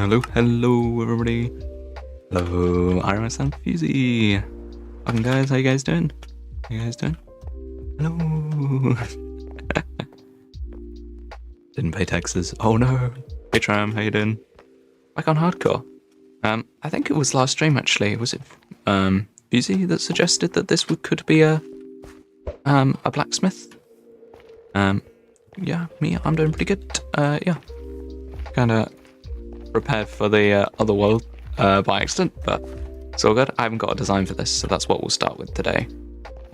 Hello everybody. Hello, Iris and Fusi. Welcome guys, how you guys doing? Hello. Didn't pay taxes. Oh no. Hey Tram, how you doing? Back on hardcore. I think it was last stream actually. Was it Fusi that suggested that this could be a blacksmith? Yeah, I'm doing pretty good. Yeah. Kinda prepared for the other world by accident, but it's all good. I haven't got a design for this, so that's what we'll start with today.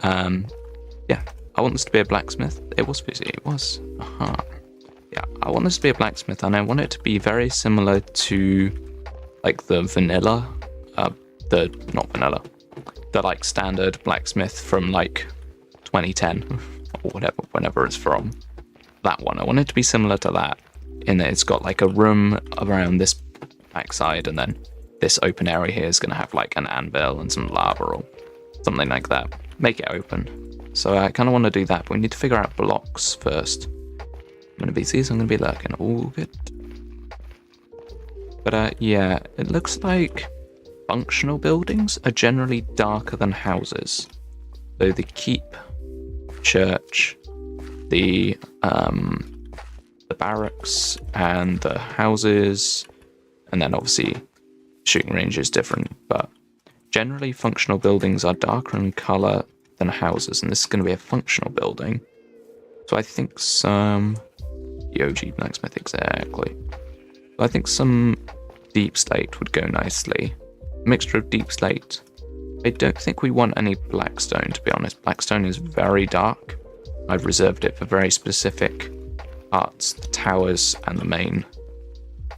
Yeah, I want this to be a blacksmith. It was busy, it was. Yeah, I want this to be a blacksmith, and I want it to be very similar to like the vanilla, the like standard blacksmith from like 2010 or whatever, whenever it's from. That one, I want it to be similar to that, in that it's got like a room around this backside, and then this open area here is going to have like an anvil and some lava or something like that. Make it open. So I kind of want to do that, but we need to figure out blocks first. I'm going to be seeing, so I'm going to be lurking. All good. But yeah, it looks like functional buildings are generally darker than houses. So the keep, church, the barracks and the houses, and then obviously shooting range is different, but generally functional buildings are darker in color than houses, and this is going to be a functional building. So I think some OG blacksmith, exactly. So I think some deep slate would go nicely. A mixture of deep slate. I don't think we want any blackstone, to be honest. Blackstone is very dark. I've reserved it for very specific parts, the towers and the main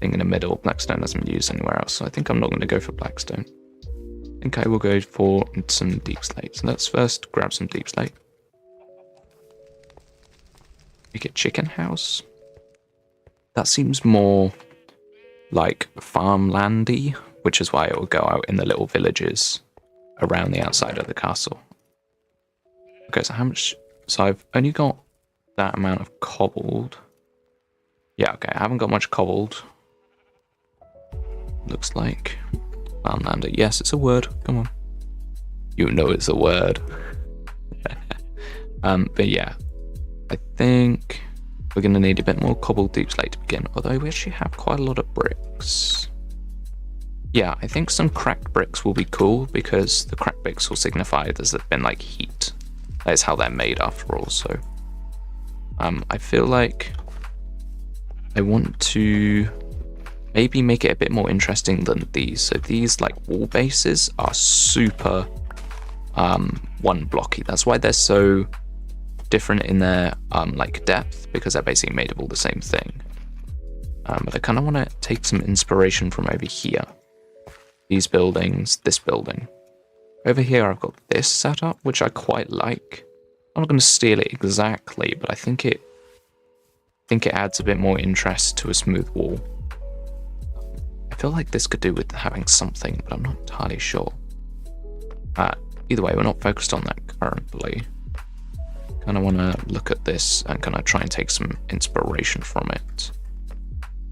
thing in the middle. Blackstone hasn't been used anywhere else, so I think I'm not going to go for blackstone. I think I will go for some deep slate. So let's first grab some deep slate. Make it chicken house. That seems more like farmlandy, which is why it will go out in the little villages around the outside of the castle. Okay, so how much? So I've only got that amount of cobbled. Yeah, okay, I haven't got much cobbled. Looks like farmlander. Yes, it's a word. Come on. You know it's a word. But yeah, I think we're going to need a bit more cobbled deep slate to begin, although we actually have quite a lot of bricks. Yeah, I think some cracked bricks will be cool, because the cracked bricks will signify there's been like heat. That is how they're made after all, so I feel like I want to maybe make it a bit more interesting than these. So these like wall bases are super one blocky. That's why they're so different in their like depth, because they're basically made of all the same thing. But I kind of want to take some inspiration from over here. These buildings, this building. Over here I've got this setup, which I quite like. I'm not going to steal it exactly, but I think it adds a bit more interest to a smooth wall. I feel like this could do with having something, but I'm not entirely sure. Either way, we're not focused on that currently. Kind of want to look at this and kind of try and take some inspiration from it.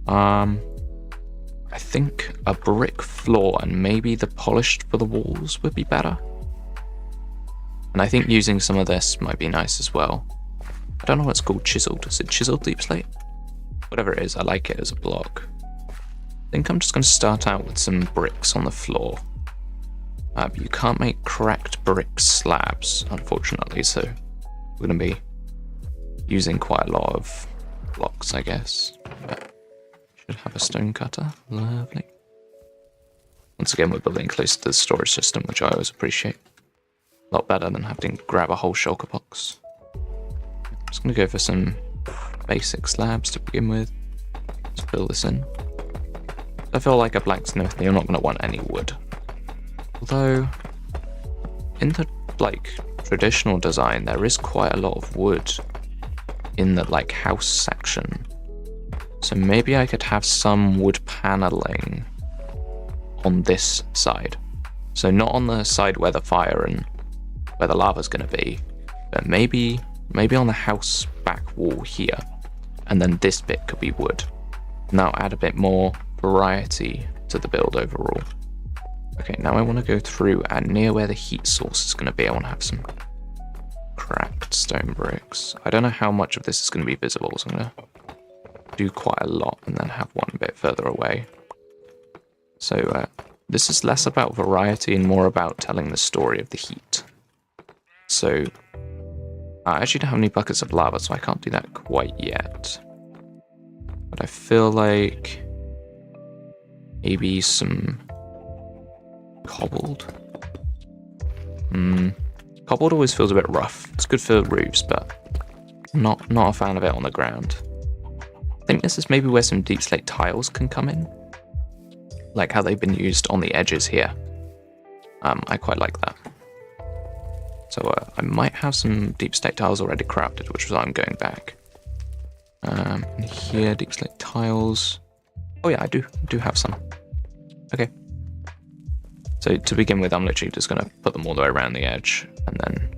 I think a brick floor and maybe the polished for the walls would be better. And I think using some of this might be nice as well. I don't know what's called chiseled. Is it chiseled deep slate? Whatever it is, I like it as a block. I think I'm just going to start out with some bricks on the floor. But you can't make cracked brick slabs, unfortunately, so we're going to be using quite a lot of blocks, I guess. But should have a stone cutter. Lovely. Once again, we're building close to the storage system, which I always appreciate. A lot better than having to grab a whole shulker box. I'm just going to go for some basic slabs to begin with. Let's fill this in. I feel like a blacksmith, you're not going to want any wood. Although, in the like traditional design, there is quite a lot of wood in the like house section. So maybe I could have some wood paneling on this side. So not on the side where the fire and where the lava's going to be, but maybe on the house back wall here, and then this bit could be wood. And that'll add a bit more variety to the build overall. Okay, now I want to go through and near where the heat source is going to be, I want to have some cracked stone bricks. I don't know how much of this is going to be visible, so I'm going to do quite a lot and then have one bit further away. So this is less about variety and more about telling the story of the heat. So I actually don't have any buckets of lava, so I can't do that quite yet. But I feel like maybe some cobbled. Cobbled always feels a bit rough. It's good for roofs, but not a fan of it on the ground. I think this is maybe where some deep slate tiles can come in, like how they've been used on the edges here. I quite like that. So I might have some deep slate tiles already crafted, which is why I'm going back. And here, deep slate tiles. Oh yeah, I do have some. Okay. So to begin with, I'm literally just going to put them all the way around the edge and then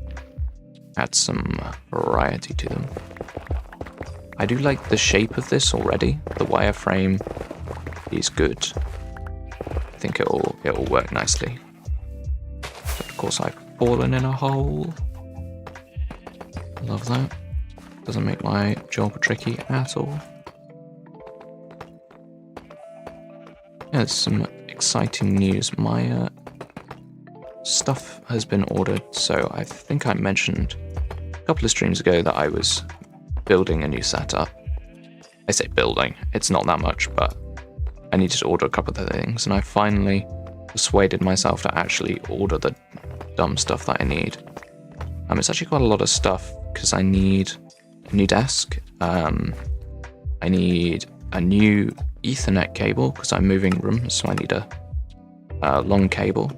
add some variety to them. I do like the shape of this already. The wireframe is good. I think it'll work nicely. But of course, I've fallen in a hole. Love that. Doesn't make my job tricky at all. Yeah, there's some exciting news. My stuff has been ordered, so I think I mentioned a couple of streams ago that I was building a new setup. I say building, it's not that much, but I needed to order a couple of things, and I finally persuaded myself to actually order the dumb stuff that I need. It's actually quite a lot of stuff, because I need a new desk, I need a new Ethernet cable, because I'm moving rooms, so I need a long cable.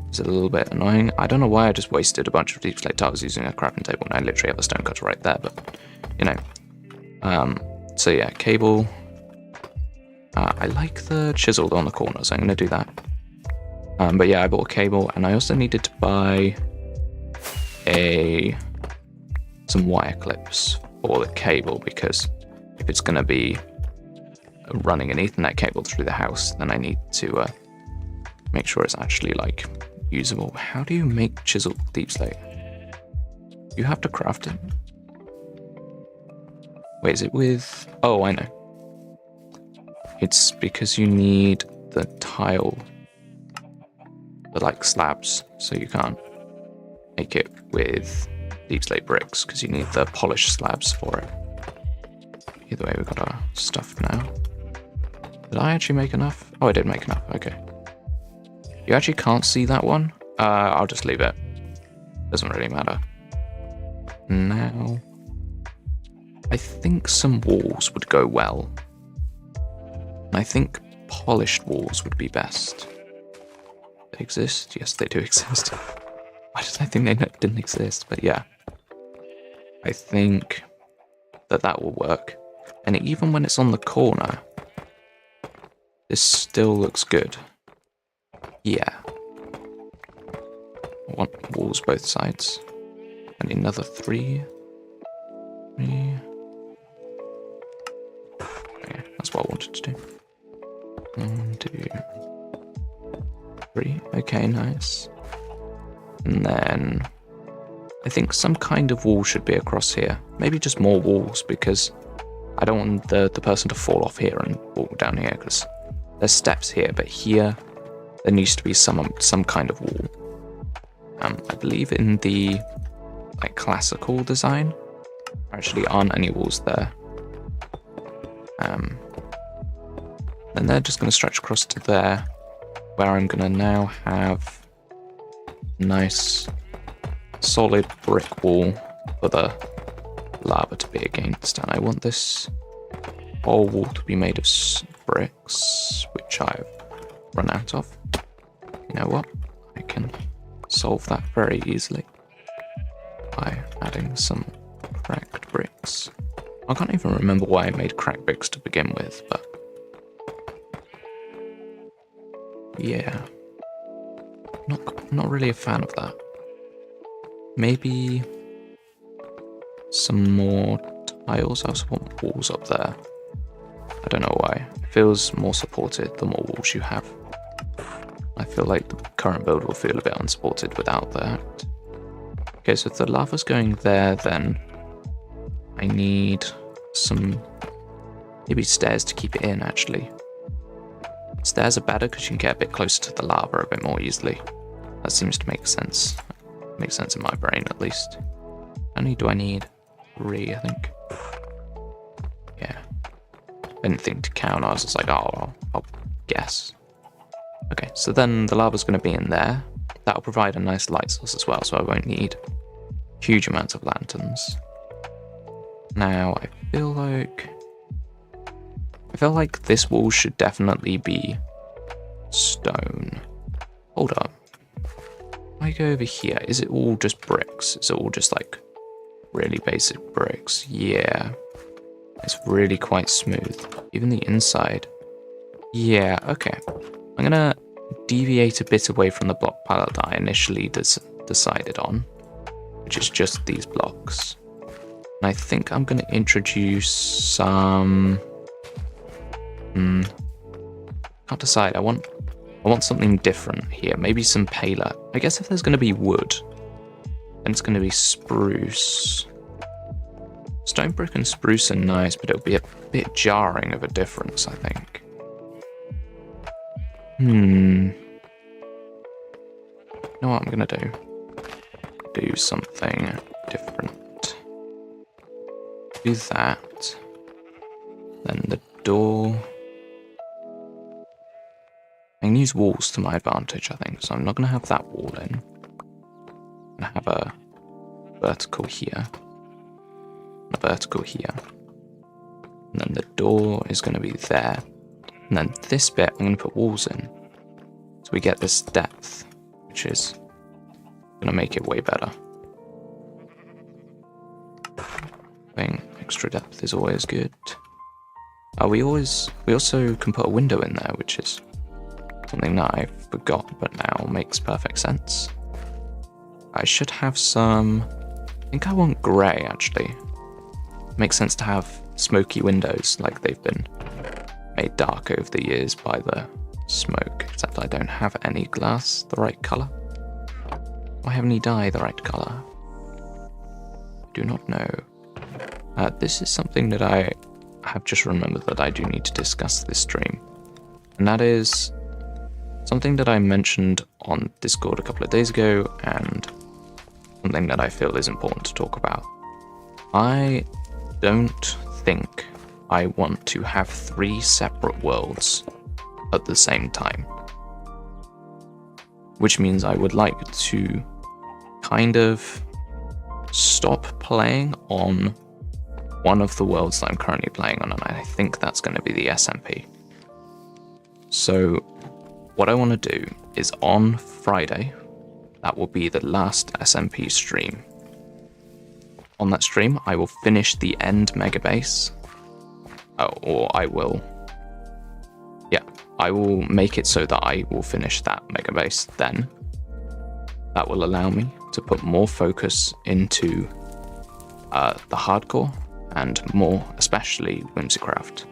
It's a little bit annoying. I don't know why I just wasted a bunch of deep slate tiles using a crafting table, and I literally have a stone cutter right there, but, you know. So yeah, cable. I like the chisel on the corner, so I'm going to do that. But yeah, I bought a cable, and I also needed to buy some wire clips for the cable, because if it's going to be running an Ethernet cable through the house, then I need to make sure it's actually like usable. How do you make chiseled deep slate? You have to craft it. Wait, is it with... Oh, I know. It's because you need the tile, the like slabs, so you can't make it with deep slate bricks because you need the polished slabs for it. Either way, we've got our stuff now. Did I actually make enough? Oh, I did make enough. Okay. You actually can't see that one. I'll just leave it. Doesn't really matter. Now, I think some walls would go well. And I think polished walls would be best. They exist? Yes, they do exist. Why did I think they didn't exist? But yeah. I think that will work. And even when it's on the corner, this still looks good. Yeah. I want walls both sides. I need another 3. Okay, that's what I wanted to do. 1, 2, 3. Okay, nice. And then I think some kind of wall should be across here. Maybe just more walls, because I don't want the person to fall off here and walk down here, because there's steps here, but here there needs to be some kind of wall. I believe in the like classical design, there actually aren't any walls there. And they're just going to stretch across to there, where I'm going to now have a nice solid brick wall for the lava to be against. And I want this whole wall to be made of bricks, which I've run out of. You know what? I can solve that very easily by adding some cracked bricks. I can't even remember why I made cracked bricks to begin with, but yeah, not really a fan of that. Maybe some more tiles. I also want walls up there. I don't know why. It feels more supported the more walls you have. I feel like the current build will feel a bit unsupported without that. Okay, so if the lava's going there, then I need some maybe stairs to keep it in, actually. Stairs are better because you can get a bit closer to the lava a bit more easily. That seems to make sense. Makes sense in my brain, at least. How many do I need? 3, I think. Yeah. I didn't think to count. I was just like, oh, I'll guess. Okay, so then the lava's going to be in there. That'll provide a nice light source as well, so I won't need huge amounts of lanterns. Now, I feel like this wall should definitely be stone. Hold up. If I go over here, is it all just bricks? Is it all just like really basic bricks? Yeah. It's really quite smooth. Even the inside. Yeah, okay. I'm gonna deviate a bit away from the block palette that I initially decided on, which is just these blocks. And I think I'm gonna introduce some... can't decide. I want something different here. Maybe some paler. I guess if there's gonna be wood, then it's gonna be spruce. Stone brick and spruce are nice, but it'll be a bit jarring of a difference, I think. You know what I'm gonna do? Do something different. Do that. Then the door. I can use walls to my advantage, I think, so I'm not gonna have that wall in. I'm gonna have a vertical here. A vertical here. And then the door is gonna be there. And then this bit, I'm going to put walls in. So we get this depth, which is going to make it way better. Having extra depth is always good. We also can put a window in there, which is something that I forgot, but now makes perfect sense. I should have some... I think I want grey, actually. Makes sense to have smoky windows, like they've been made dark over the years by the smoke, except I don't have any glass the right colour. Do I have any dye the right colour? I do not know. This is something that I have just remembered that I do need to discuss this stream. And that is something that I mentioned on Discord a couple of days ago, and something that I feel is important to talk about. I don't think I want to have 3 separate worlds at the same time. Which means I would like to kind of stop playing on one of the worlds that I'm currently playing on, and I think that's going to be the SMP. So what I want to do is on Friday, that will be the last SMP stream. On that stream, I will finish the end mega base. Or I will make it so that I will finish that mega base then. That will allow me to put more focus into the hardcore and more especially Whimsycraft.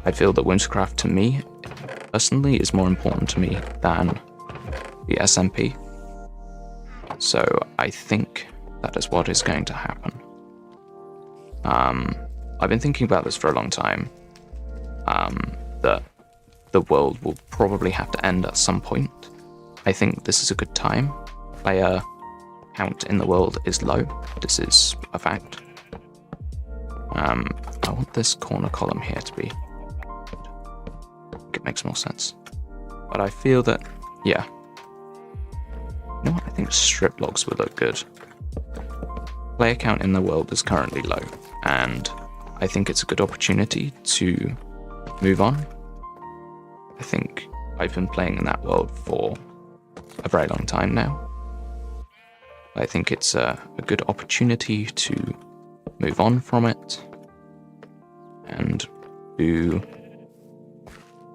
I feel that Whimsycraft to me personally is more important to me than the SMP. So I think that is what is going to happen. I've been thinking about this for a long time, that the world will probably have to end at some point. I think this is a good time. Player count in the world is low. This is a fact. I want this corner column here to be good. I think it makes more sense. But I feel that, yeah. You know what? I think strip logs would look good. Player count in the world is currently low, and I think it's a good opportunity to move on. I think I've been playing in that world for a very long time now. I think it's a good opportunity to move on from it and do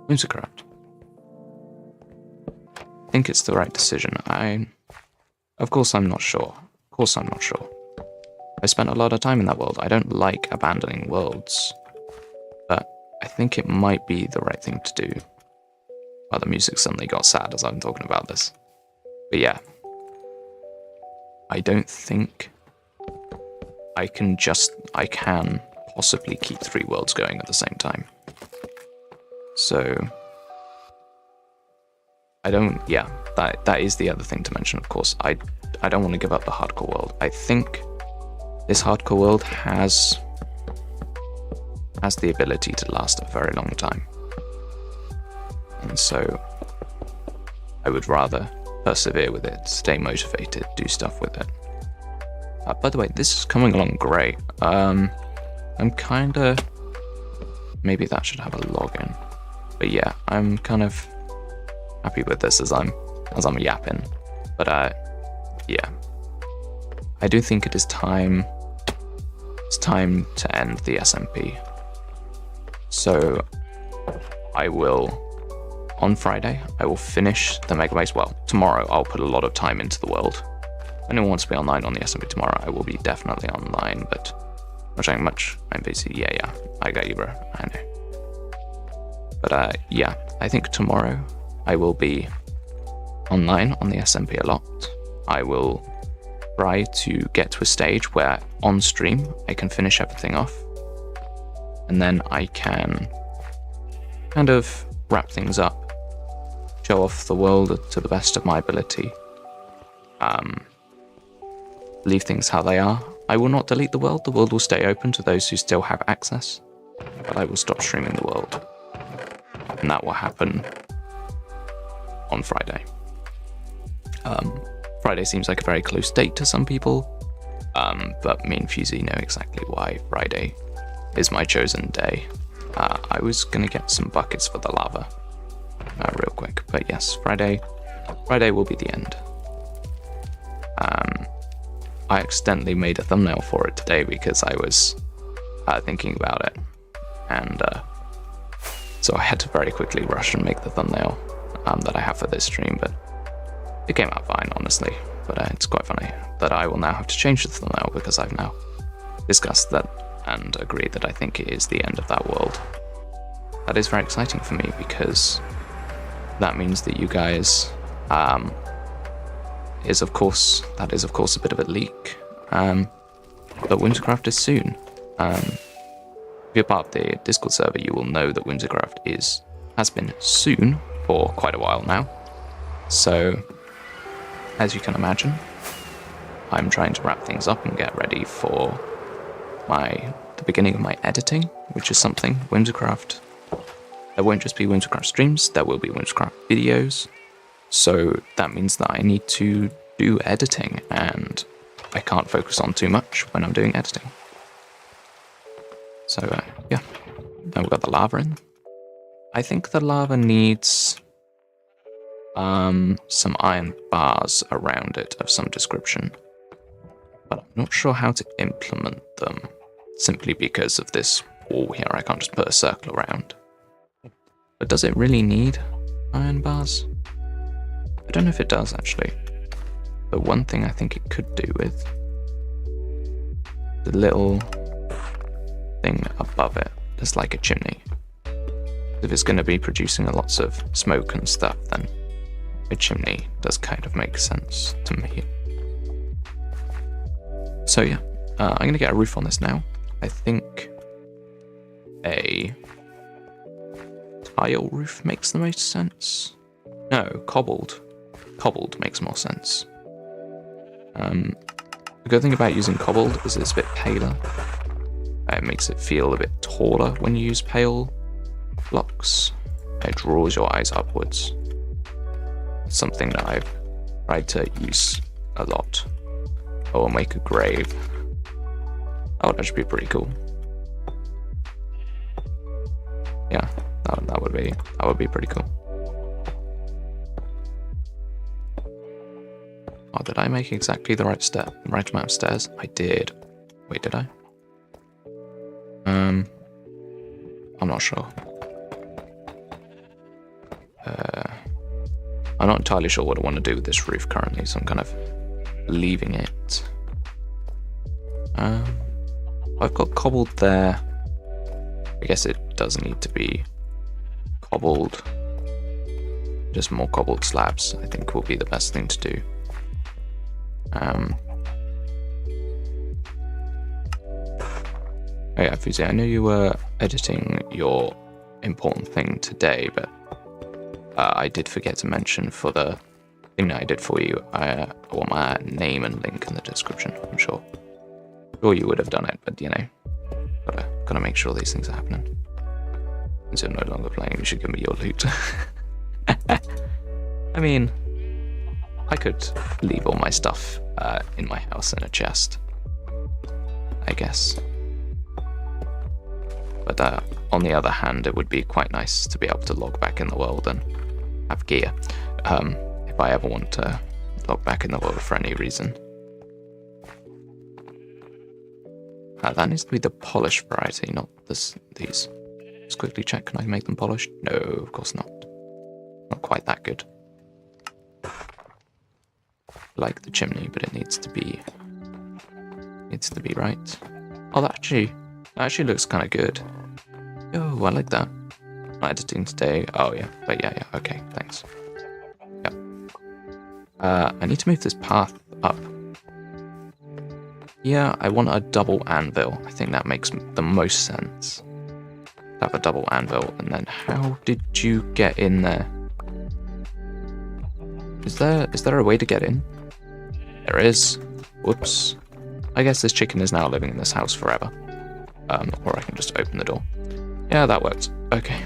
Whimsycraft. I think it's the right decision. Of course I'm not sure. I spent a lot of time in that world. I don't like abandoning worlds, but I I think it might be the right thing to do. Well, the music suddenly got sad as I'm talking about this. But yeah. I don't think I can possibly keep 3 worlds going at the same time. So that is the other thing to mention, of course. I don't want to give up the hardcore world. I think this hardcore world has the ability to last a very long time. And so I would rather persevere with it, stay motivated, do stuff with it. By the way, this is coming along great. I'm kinda... Maybe that should have a login. But yeah, I'm kind of happy with this as I'm yapping. But yeah. I do think it's time to end the SMP. So I will... On Friday, I will finish the Megabase. Well, tomorrow I'll put a lot of time into the world. If anyone wants to be online on the SMP tomorrow, I will be definitely online, but not saying much. I'm busy. Yeah, I got you, bro. I know. But yeah, I think tomorrow I will be online on the SMP a lot. I will try to get to a stage where on stream I can finish everything off. And then I can kind of wrap things up. Show off the world to the best of my ability. Leave things how they are. I will not delete the world. The world will stay open to those who still have access. But I will stop streaming the world. And that will happen on Friday. Friday seems like a very close date to some people. But me and Fusi know exactly why Friday is my chosen day. I was gonna get some buckets for the lava. Real quick, but yes, Friday will be the end. I accidentally made a thumbnail for it today because I was thinking about it, and so I had to very quickly rush and make the thumbnail that I have for this stream, but it came out fine, honestly. But it's quite funny that I will now have to change the thumbnail because I've now discussed that and agreed that I think it is the end of that world. That is very exciting for me because that means that you guys is of course a bit of a leak. But Wintercraft is soon. If you're part of the Discord server, you will know that Wintercraft has been soon for quite a while now. So, as you can imagine, I'm trying to wrap things up and get ready for the beginning of my editing, which is something Wintercraft. There won't just be Wintercraft streams, there will be Wintercraft videos. So that means that I need to do editing, and I can't focus on too much when I'm doing editing. So yeah, then we've got the lava in. I think the lava needs some iron bars around it of some description. But I'm not sure how to implement them, simply because of this wall here. I can't just put a circle around. But does it really need iron bars? I don't know if it does, actually. But one thing I think it could do with the little thing above it, just like a chimney. If it's going to be producing lots of smoke and stuff, then a chimney does kind of make sense to me. So yeah, I'm going to get a roof on this now. I think a tile roof makes the most sense. No, cobbled. Cobbled makes more sense. The good thing about using cobbled is it's a bit paler. It makes it feel a bit taller when you use pale blocks. It draws your eyes upwards. It's something that I've tried to use a lot. I will make a grave. That would actually be pretty cool. Yeah, that would be pretty cool. Oh, did I make exactly the right amount of stairs? I did. Wait, did I? I'm not sure. I'm not entirely sure what I want to do with this roof currently, so I'm kind of leaving it. I've got cobbled there. I guess it does need to be cobbled. Just more cobbled slabs, I think, will be the best thing to do. Oh yeah, Fusi, I know you were editing your important thing today, but I did forget to mention for the thing that I did for you, I want my name and link in the description. I'm sure you would have done it, but you know, gotta make sure these things are happening. Since you're no longer playing, you should give me your loot. I mean, I could leave all my stuff in my house in a chest, I guess. But on the other hand, it would be quite nice to be able to log back in the world and have gear. If I ever want to log back in the world for any reason. That needs to be the polished variety, not these. Let's quickly check, can I make them polished? No, of course not. Not quite that good. Like the chimney, but it needs to be right. Oh, that actually looks kind of good. Oh, I like that. Not editing today. Oh yeah, but yeah, okay, thanks. Yeah. I need to move this path up. Yeah, I want a double anvil. I think that makes the most sense. Have a double anvil, and then how did you get in there? Is there a way to get in? There is. Whoops. I guess this chicken is now living in this house forever. Or I can just open the door. Yeah, that worked. Okay.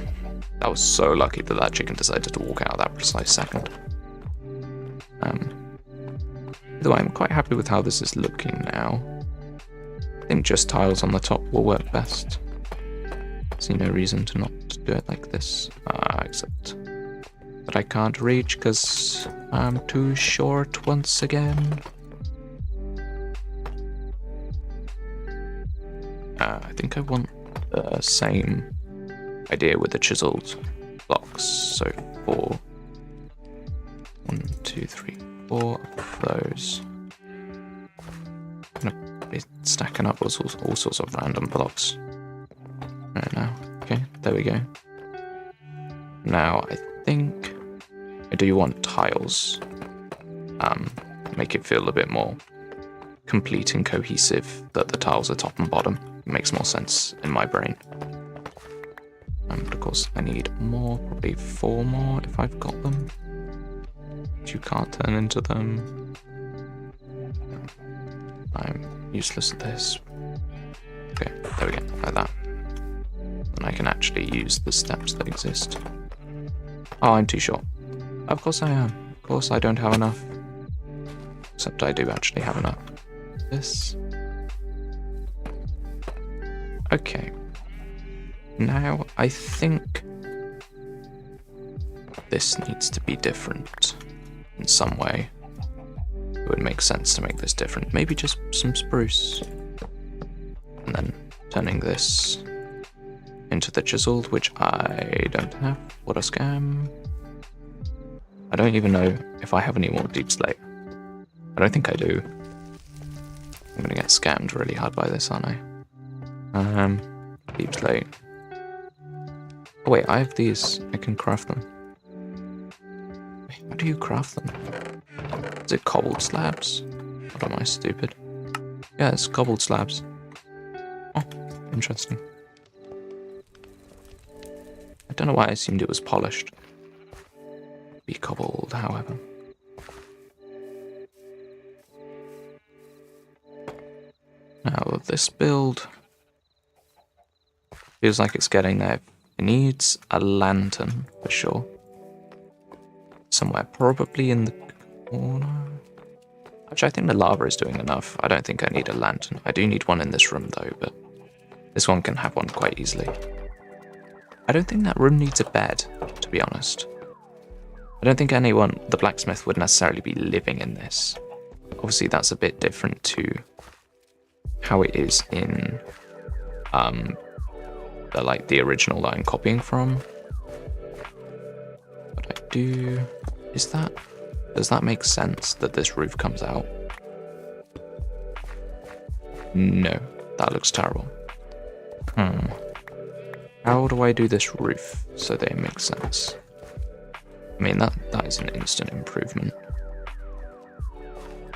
That was so lucky that that chicken decided to walk out at that precise second. Though I'm quite happy with how this is looking now. I think just tiles on the top will work best. See no reason to not do it like this. Except that I can't reach because I'm too short once again. I think I want the same idea with the chiseled blocks. So 4. 1, 2, 3, 4 of those. I'm gonna be stacking up all sorts of random blocks. Right now. Okay, there we go. Now I think I do want tiles. Make it feel a bit more complete and cohesive that the tiles are top and bottom. It makes more sense in my brain. But of course I need more, probably 4 more if I've got them. But you can't turn into them. I'm useless at this. Okay, there we go, like that. And I can actually use the steps that exist. Oh, I'm too short. Of course I am. Of course I don't have enough. Except I do actually have enough. This. Okay. Now I think this needs to be different in some way. It would make sense to make this different. Maybe just some spruce. And then turning this into the chiseled, which I don't have. What a scam. I don't even know if I have any more deep slate. I don't think I do. I'm gonna get scammed really hard by this, aren't I? Deep slate. Oh wait, I have these. I can craft them. Wait, how do you craft them? Is it cobbled slabs? What am I, stupid? Yeah, it's cobbled slabs. Oh, interesting. I don't know why I assumed it was polished. Be cobbled, however. Now, this build feels like it's getting there. It needs a lantern, for sure. Somewhere, probably in the corner. Actually, I think the lava is doing enough. I don't think I need a lantern. I do need one in this room, though, but this one can have one quite easily. I don't think that room needs a bed, to be honest. I don't think the blacksmith would necessarily be living in this. Obviously, that's a bit different to how it is in the original that I'm copying from. But I do... Does that make sense that this roof comes out? No, that looks terrible. How do I do this roof so they make sense? I mean, that is an instant improvement.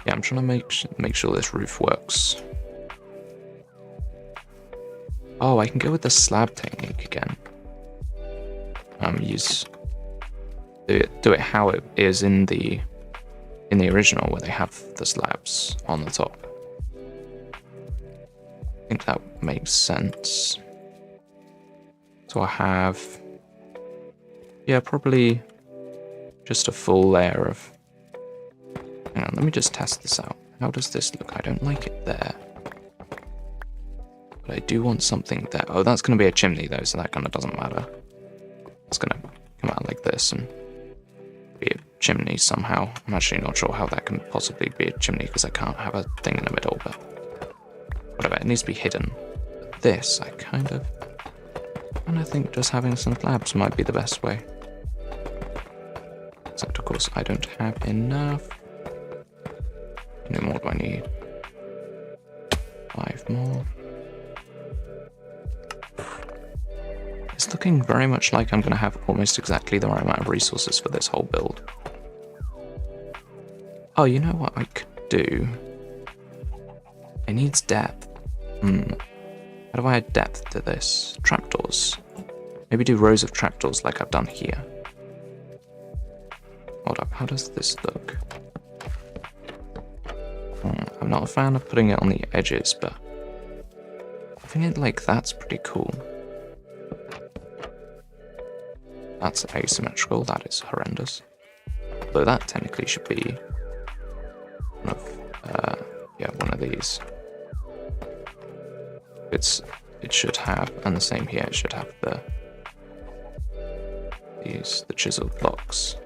Yeah, I'm trying to make sure this roof works. Oh, I can go with the slab technique again. Do it how it is in the original, where they have the slabs on the top. I think that makes sense. So I have, yeah, probably just a full layer of. Hang on, let me just test this out. How does this look? I don't like it there. But I do want something there. Oh, that's going to be a chimney though, so that kind of doesn't matter. It's going to come out like this and be a chimney somehow. I'm actually not sure how that can possibly be a chimney because I can't have a thing in the middle, but whatever, it needs to be hidden. But this, I kind of think just having some slabs might be the best way. Except, of course, I don't have enough. How many more do I need? 5 more. It's looking very much like I'm going to have almost exactly the right amount of resources for this whole build. Oh, you know what I could do? It needs depth. How do I add depth to this? Trapdoors. Maybe do rows of trapdoors like I've done here. Hold up, how does this look? I'm not a fan of putting it on the edges, but having it like that's pretty cool. That's asymmetrical, that is horrendous. Though that technically should be one of these. It should have, and the same here, it should have the chiseled blocks.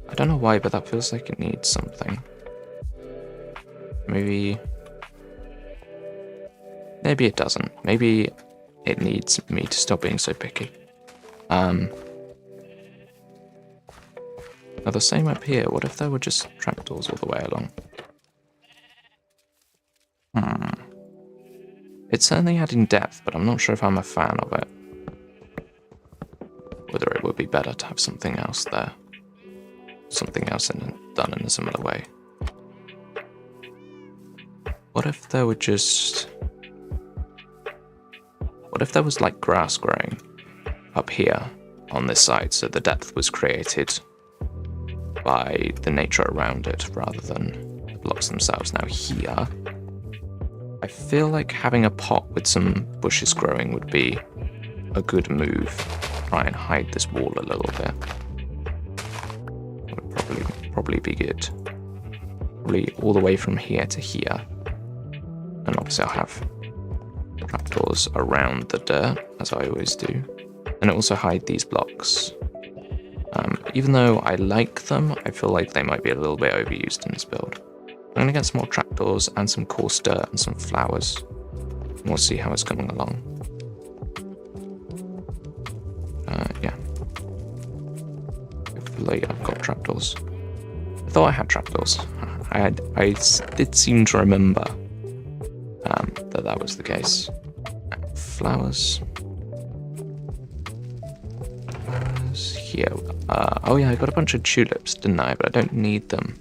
I don't know why, but that feels like it needs something. Maybe it doesn't. Maybe it needs me to stop being so picky. Now the same up here. What if there were just trapdoors all the way along? It's certainly adding depth, but I'm not sure if I'm a fan of it. Whether it would be better to have something else there. Something else done in a similar way. What if there were just... What if there was like grass growing up here on this side, so the depth was created by the nature around it rather than the blocks themselves? Now here, I feel like having a pot with some bushes growing would be a good move. Try and hide this wall a little bit. That would probably be good. Probably all the way from here to here. And obviously I'll have trapdoors around the dirt, as I always do. And also hide these blocks. Even though I like them, I feel like they might be a little bit overused in this build. I'm gonna get some more trapdoors and some coarse dirt and some flowers. And we'll see how it's coming along. Yeah. Hopefully I've got trapdoors. I thought I had trapdoors. I did seem to remember that was the case. Flowers. Flowers here. Oh yeah, I got a bunch of tulips, didn't I? But I don't need them.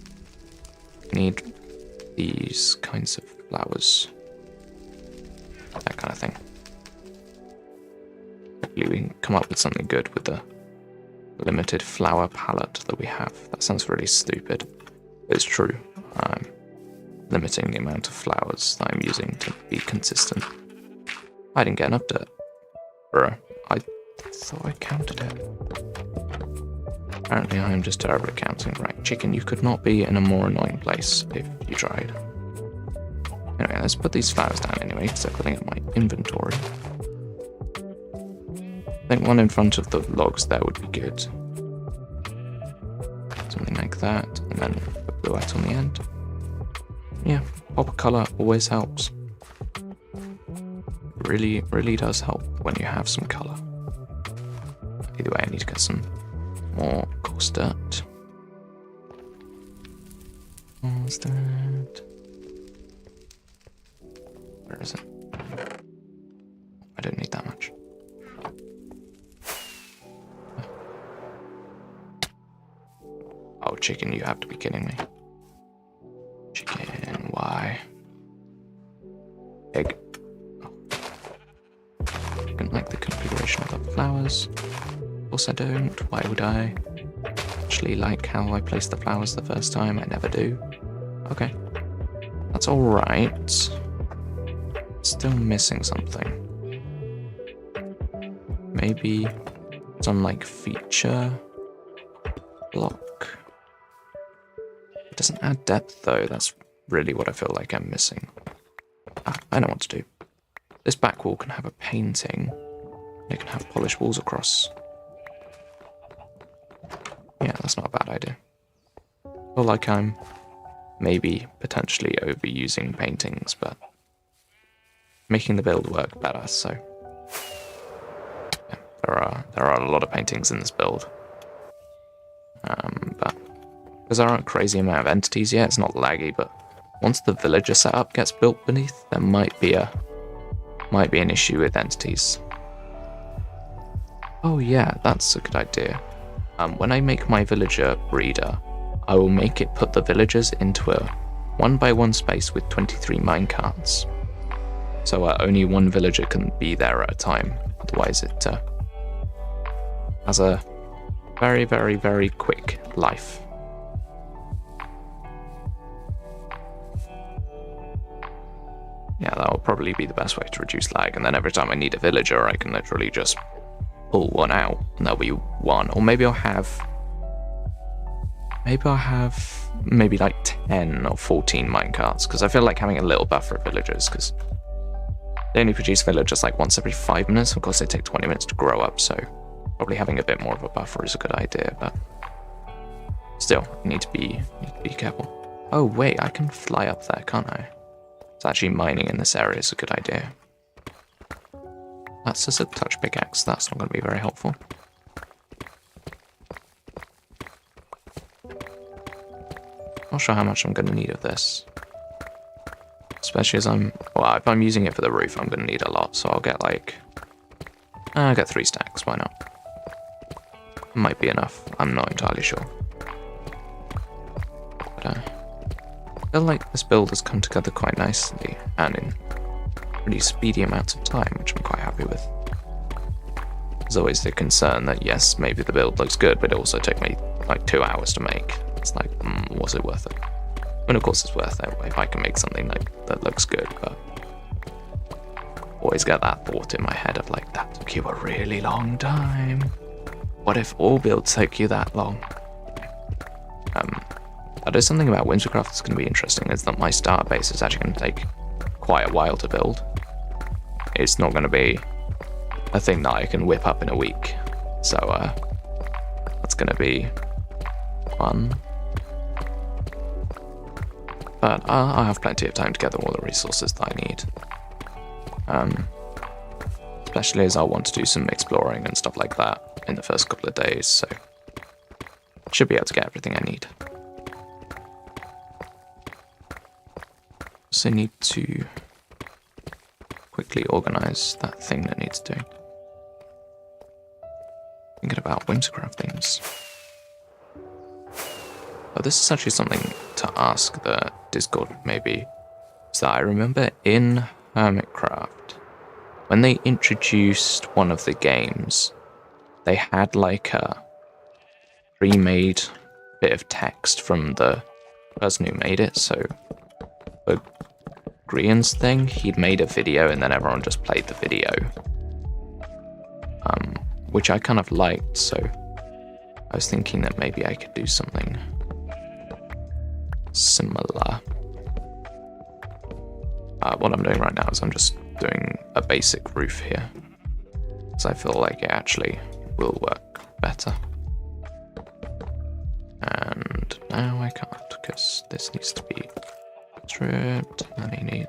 I need these kinds of flowers. That kind of thing. Hopefully we can come up with something good with the limited flower palette that we have. That sounds really stupid. But it's true. I'm limiting the amount of flowers that I'm using to be consistent. I didn't get enough dirt. Bruh, I thought I counted it. Apparently I am just terrible at counting. Right, chicken, you could not be in a more annoying place if you tried. Anyway, let's put these flowers down anyway, because they're filling up my inventory. I think one in front of the logs there would be good. Something like that, and then a bluette on the end. Yeah, pop of colour always helps. Really, really does help when you have some colour. Either way, I need to get some more coarse dirt. Coarse dirt. Where is it? chicken, you have to be kidding me. Chicken, why? Egg. Oh. I don't like the configuration of the flowers. Of course I don't. Why would I? Actually like how I placed the flowers the first time. I never do. Okay. That's alright. Still missing something. Maybe some like feature block. It doesn't add depth though. That's really what I feel like I'm missing. Ah, I know what to do. This back wall can have a painting. It can have polished walls across. Yeah, that's not a bad idea. Feel like I'm maybe potentially overusing paintings, but making the build work better, so yeah, there are a lot of paintings in this build. But because there aren't a crazy amount of entities yet, it's not laggy, but once the villager setup gets built beneath, there might be an issue with entities. Oh yeah, that's a good idea. When I make my villager breeder, I will make it put the villagers into a 1x1 space with 23 minecarts. So only one villager can be there at a time. Otherwise it has a very, very, very quick life. Yeah, that will probably be the best way to reduce lag, and then every time I need a villager, I can literally just pull one out, and there'll be one. Or maybe I'll have maybe like 10 or 14 minecarts, because I feel like having a little buffer of villagers, because they only produce villagers like once every 5 minutes. Of course, they take 20 minutes to grow up, so probably having a bit more of a buffer is a good idea, but still, you need to be careful. Oh wait, I can fly up there, can't I? So actually mining in this area is a good idea. That's just a touch pickaxe, that's not going to be very helpful. Not sure how much I'm going to need of this. Especially as if I'm using it for the roof, I'm going to need a lot, so I'll get I'll get 3 stacks, why not? Might be enough, I'm not entirely sure. But I feel like this build has come together quite nicely, and in pretty speedy amounts of time, which I'm quite happy with. There's always the concern that yes, maybe the build looks good, but it also took me like 2 hours to make. It's like, was it worth it? And of course it's worth it if I can make something that looks good, but always get that thought in my head of like, that took you a really long time. What if all builds take you that long? There's something about Whimsicraft that's going to be interesting, is that my starter base is actually going to take quite a while to build. It's not going to be a thing that I can whip up in a week, so that's going to be fun. But I'll have plenty of time to gather all the resources that I need. Especially as I want to do some exploring and stuff like that in the first couple of days, so should be able to get everything I need. Also need to quickly organize that thing that needs doing. Thinking about Whimsicraft things. Oh, this is actually something to ask the Discord maybe. So I remember in Hermitcraft, when they introduced one of the games, they had like a pre-made bit of text from the person who made it. So for Grian's thing, he'd made a video and then everyone just played the video, which I kind of liked. So I was thinking that maybe I could do something similar. What I'm doing right now is I'm just doing a basic roof here, because I feel like it actually will work better. And now I can't, because this needs to be stripped, and I need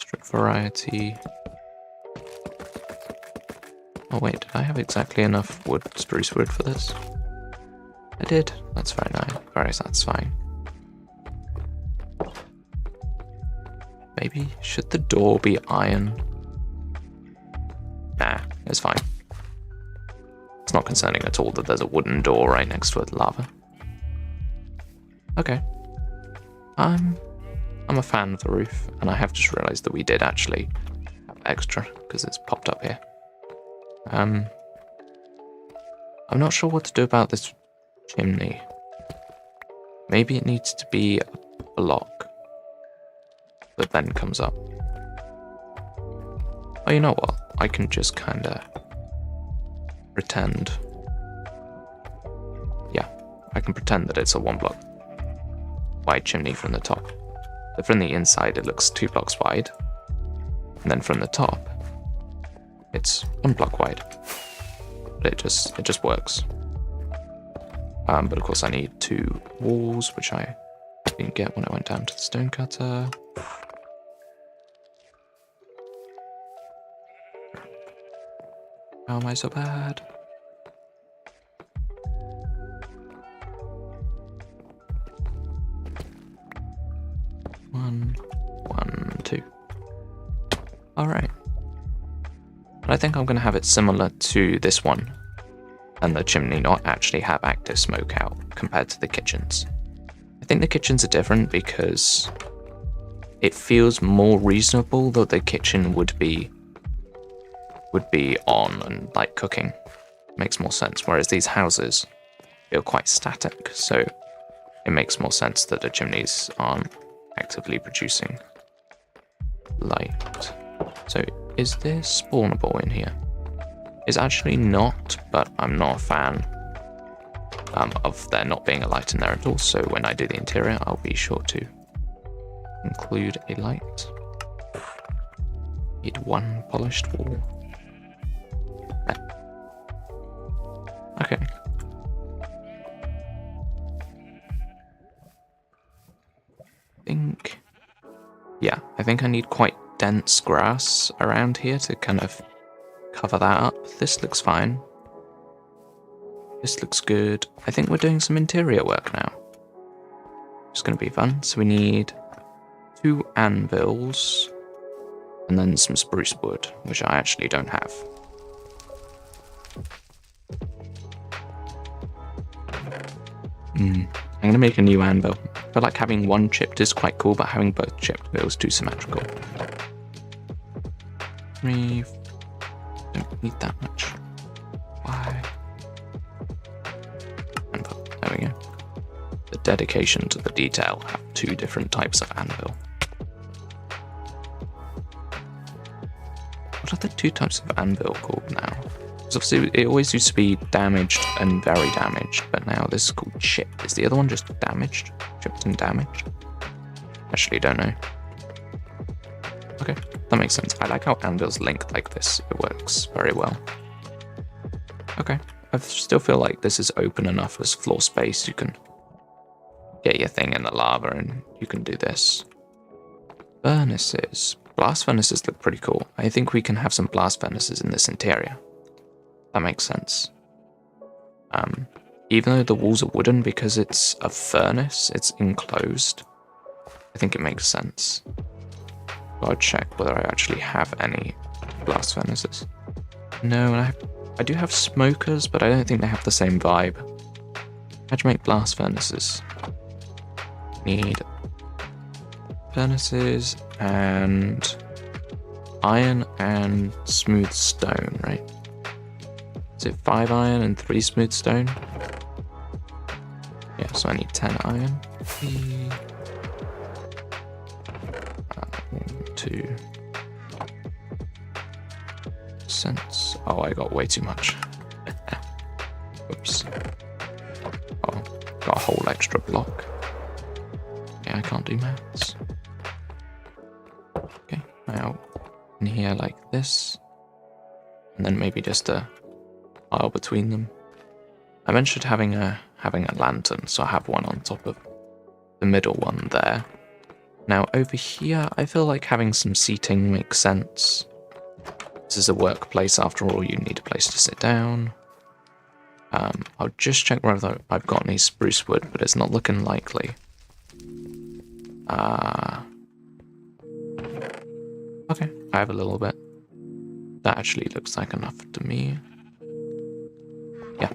strip variety. Oh wait, did I have exactly enough wood, spruce wood for this? I did. That's very nice, very satisfying. Maybe, should the door be iron? Nah, it's fine. It's not concerning at all that there's a wooden door right next to a lava. Okay. I'm a fan of the roof, and I have just realised that we did actually have extra, because it's popped up here. I'm not sure what to do about this chimney. Maybe it needs to be a block that then comes up. Oh, you know what? I can just kind of pretend. Yeah, I can pretend that it's a 1 block wide chimney from the top. But from the inside, it looks 2 blocks wide. And then from the top, it's 1 block wide. But it just works. But of course I need 2 walls, which I didn't get when I went down to the stone cutter. How am I so bad? One, 2. Alright. And I think I'm going to have it similar to this one, and the chimney not actually have active smoke out compared to the kitchens. I think the kitchens are different because it feels more reasonable that the kitchen would be on and like cooking. Makes more sense, whereas these houses feel quite static, so it makes more sense that the chimneys aren't actively producing light. So is there spawnable in here? It's actually not, but I'm not a fan of there not being a light in there at all, so when I do the interior I'll be sure to include a light. Need 1 polished wall. Okay. I think I need quite dense grass around here to kind of cover that up. This looks fine. This looks good. I think we're doing some interior work now. It's going to be fun. So we need 2 anvils and then some spruce wood, which I actually don't have. I'm going to make a new anvil. I feel like having 1 chipped is quite cool, but having both chipped feels too symmetrical. 3. Don't need that much. 5. Anvil. There we go. The dedication to the detail have 2 different types of anvil. What are the 2 types of anvil called now? Because obviously it always used to be damaged and very damaged, but now this is called chipped. Is the other one just damaged? Chipped and damaged? Actually, don't know. Okay, that makes sense. I like how anvils link like this. It works very well. Okay, I still feel like this is open enough as floor space. You can get your thing in the lava and you can do this. Furnaces. Blast furnaces look pretty cool. I think we can have some blast furnaces in this interior. That makes sense. Even though the walls are wooden, because it's a furnace, it's enclosed, I think it makes sense. I'll check whether I actually have any blast furnaces. No, and I do have smokers, but I don't think they have the same vibe. How'd you make blast furnaces? Need furnaces and iron and smooth stone, right? Is it 5 iron and 3 smooth stone? Yeah, so I need 10 iron. 1, 2 cents. Oh, I got way too much. Oops. Oh, got a whole extra block. Yeah, I can't do maths. Okay, now in here like this, and then maybe just a pile between them. I mentioned having a lantern, so I have one on top of the middle one there. Now over here, I feel like having some seating makes sense. This is a workplace after all, you need a place to sit down. I'll just check whether I've got any spruce wood, but it's not looking likely. Okay, I have a little bit. That actually looks like enough to me. Yeah.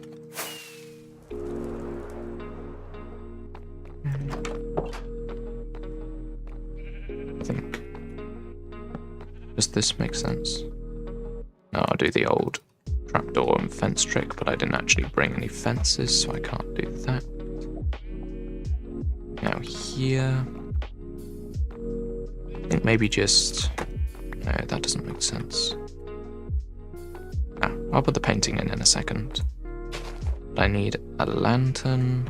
Does this make sense? No, I'll do the old trapdoor and fence trick, but I didn't actually bring any fences, so I can't do that. Now here... I think maybe just... No, that doesn't make sense. Ah, I'll put the painting in a second. But I need a lantern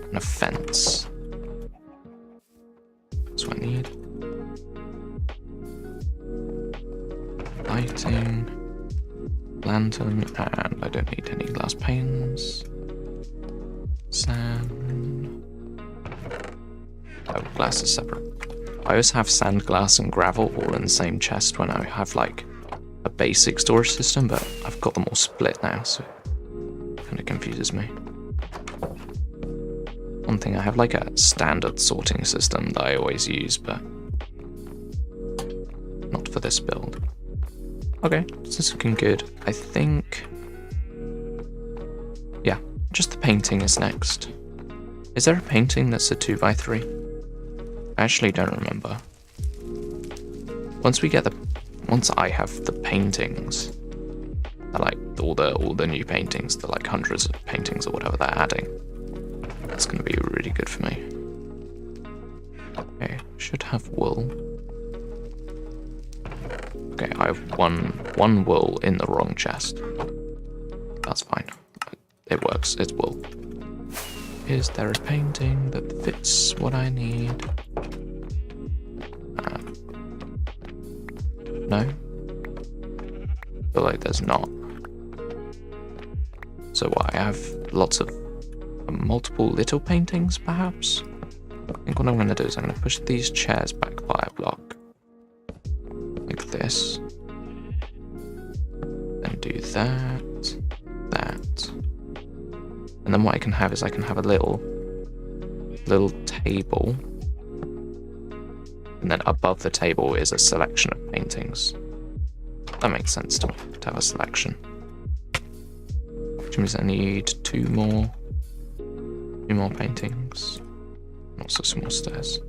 and a fence. That's what I need. Lighting, lantern, and I don't need any glass panes. Sand. Oh, glass is separate. I always have sand, glass, and gravel all in the same chest when I have like a basic storage system, but I've got them all split now, so it kind of confuses me. One thing, I have like a standard sorting system that I always use, but not for this build. Okay, this is looking good. I think... yeah, just the painting is next. Is there a painting that's a 2x3? I actually don't remember. Once I have the paintings, like all the new paintings, the like hundreds of paintings or whatever they're adding, that's gonna be really good for me. Okay, should have wool. Okay, I have one wool in the wrong chest. That's fine. It works. It's wool. Is there a painting that fits what I need? No? I feel like there's not. So what, I have lots of multiple little paintings, perhaps? I think what I'm going to do is I'm going to push these chairs back by a block. Like this. Then do that. That. And then what I can have is I can have a little table. And then above the table is a selection of paintings. That makes sense to me, to have a selection. Which means I need two more paintings. And also some more stairs.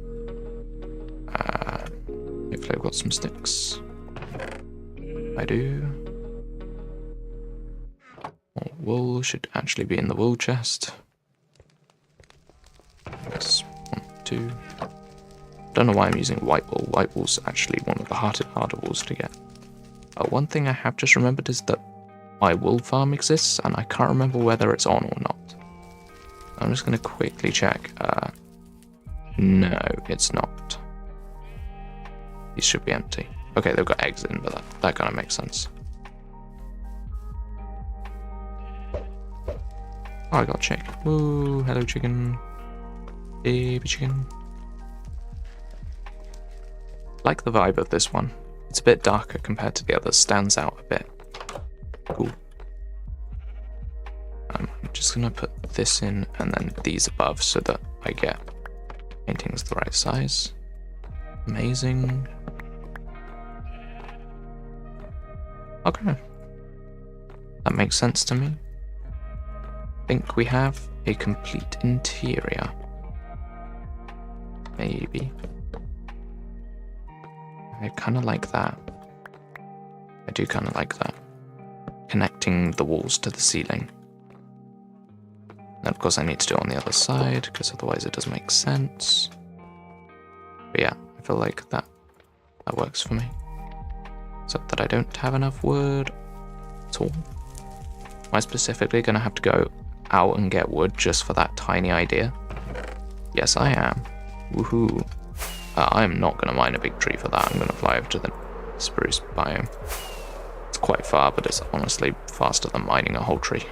Hopefully I've got some sticks. I do. More wool should actually be in the wool chest. Yes, 1, 2. Don't know why I'm using white wool. White wool's actually one of the harder wools to get. One thing I have just remembered is that my wool farm exists, and I can't remember whether it's on or not. I'm just going to quickly check. No, it's not. These should be empty. Okay, they've got eggs in, but that kind of makes sense. Oh, I got chicken. Woo, hello chicken. Baby chicken. Like the vibe of this one. It's a bit darker compared to the others, stands out a bit. Cool. I'm just gonna put this in and then these above so that I get paintings the right size. Amazing. Okay. That makes sense to me. I think we have a complete interior. Maybe. I kind of like that. I do kind of like that. Connecting the walls to the ceiling. And of course I need to do it on the other side, because otherwise it doesn't make sense. But yeah, I feel like that works for me. Except that I don't have enough wood at all. Am I specifically going to have to go out and get wood just for that tiny idea? Yes, I am. Woohoo. I am not going to mine a big tree for that. I'm going to fly over to the spruce biome. It's quite far, but it's honestly faster than mining a whole tree.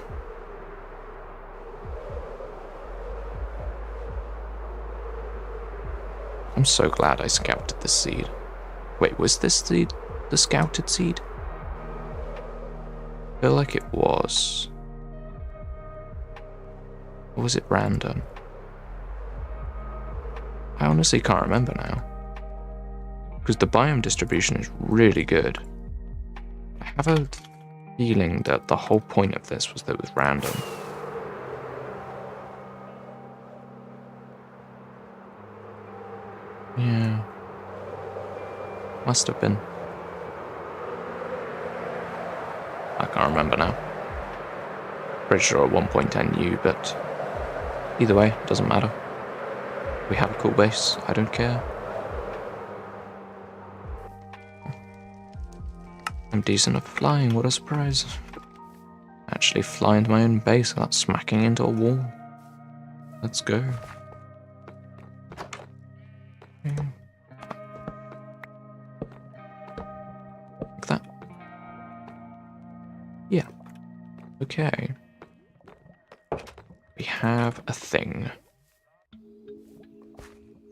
I'm so glad I scouted this seed. Wait, was this seed the scouted seed? I feel like it was. Or was it random? I honestly can't remember now. Because the biome distribution is really good. I have a feeling that the whole point of this was that it was random. Yeah. Must have been. can't remember now. Pretty sure at one point I knew, but either way, it doesn't matter. We have a cool base, I don't care. I'm decent at flying, what a surprise. Actually flying to my own base without smacking into a wall. Let's go. Like that. Yeah. Okay. We have a thing.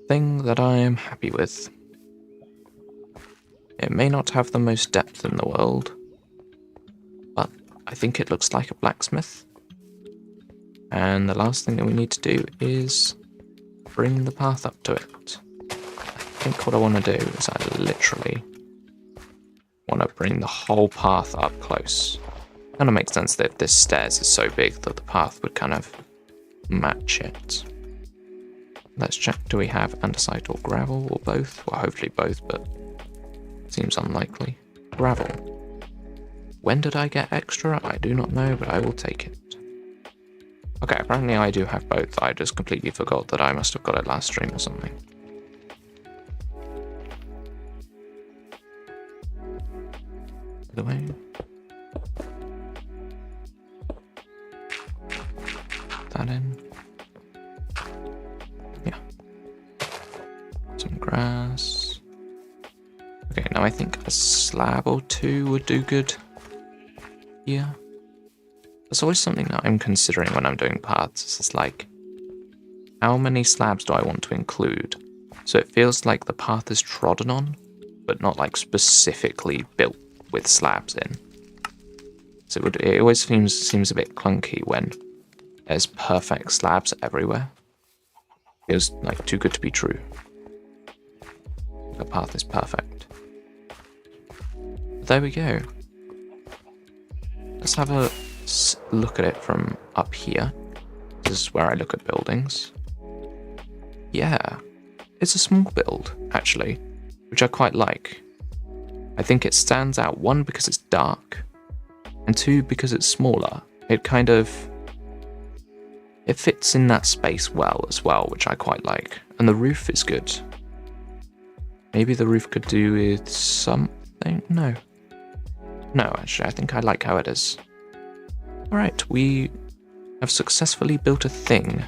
Thing that I am happy with. It may not have the most depth in the world, but I think it looks like a blacksmith. And the last thing that we need to do is bring the path up to it. I think what I want to do is I literally want to bring the whole path up close. Kind of makes sense that this stairs is so big that the path would kind of match it. Let's check, do we have andesite or gravel or both? Well, hopefully both, but seems unlikely. Gravel. When did I get extra? I do not know, but I will take it. Okay, apparently I do have both. I just completely forgot that I must have got it last stream or something. By the way. That in. Yeah. Some grass. Okay, now I think a slab or two would do good. Yeah. That's always something that I'm considering when I'm doing paths. It's like, how many slabs do I want to include? So it feels like the path is trodden on, but not like specifically built with slabs in. So it always seems a bit clunky when there's perfect slabs everywhere. Feels like too good to be true. The path is perfect. But there we go. Let's have a look at it from up here. This is where I look at buildings. Yeah, it's a small build, actually, which I quite like. I think it stands out, one, because it's dark, and two, because it's smaller. It fits in that space well as well, which I quite like. And the roof is good. Maybe the roof could do with something? No. No, actually, I think I like how it is. Alright, we have successfully built a thing.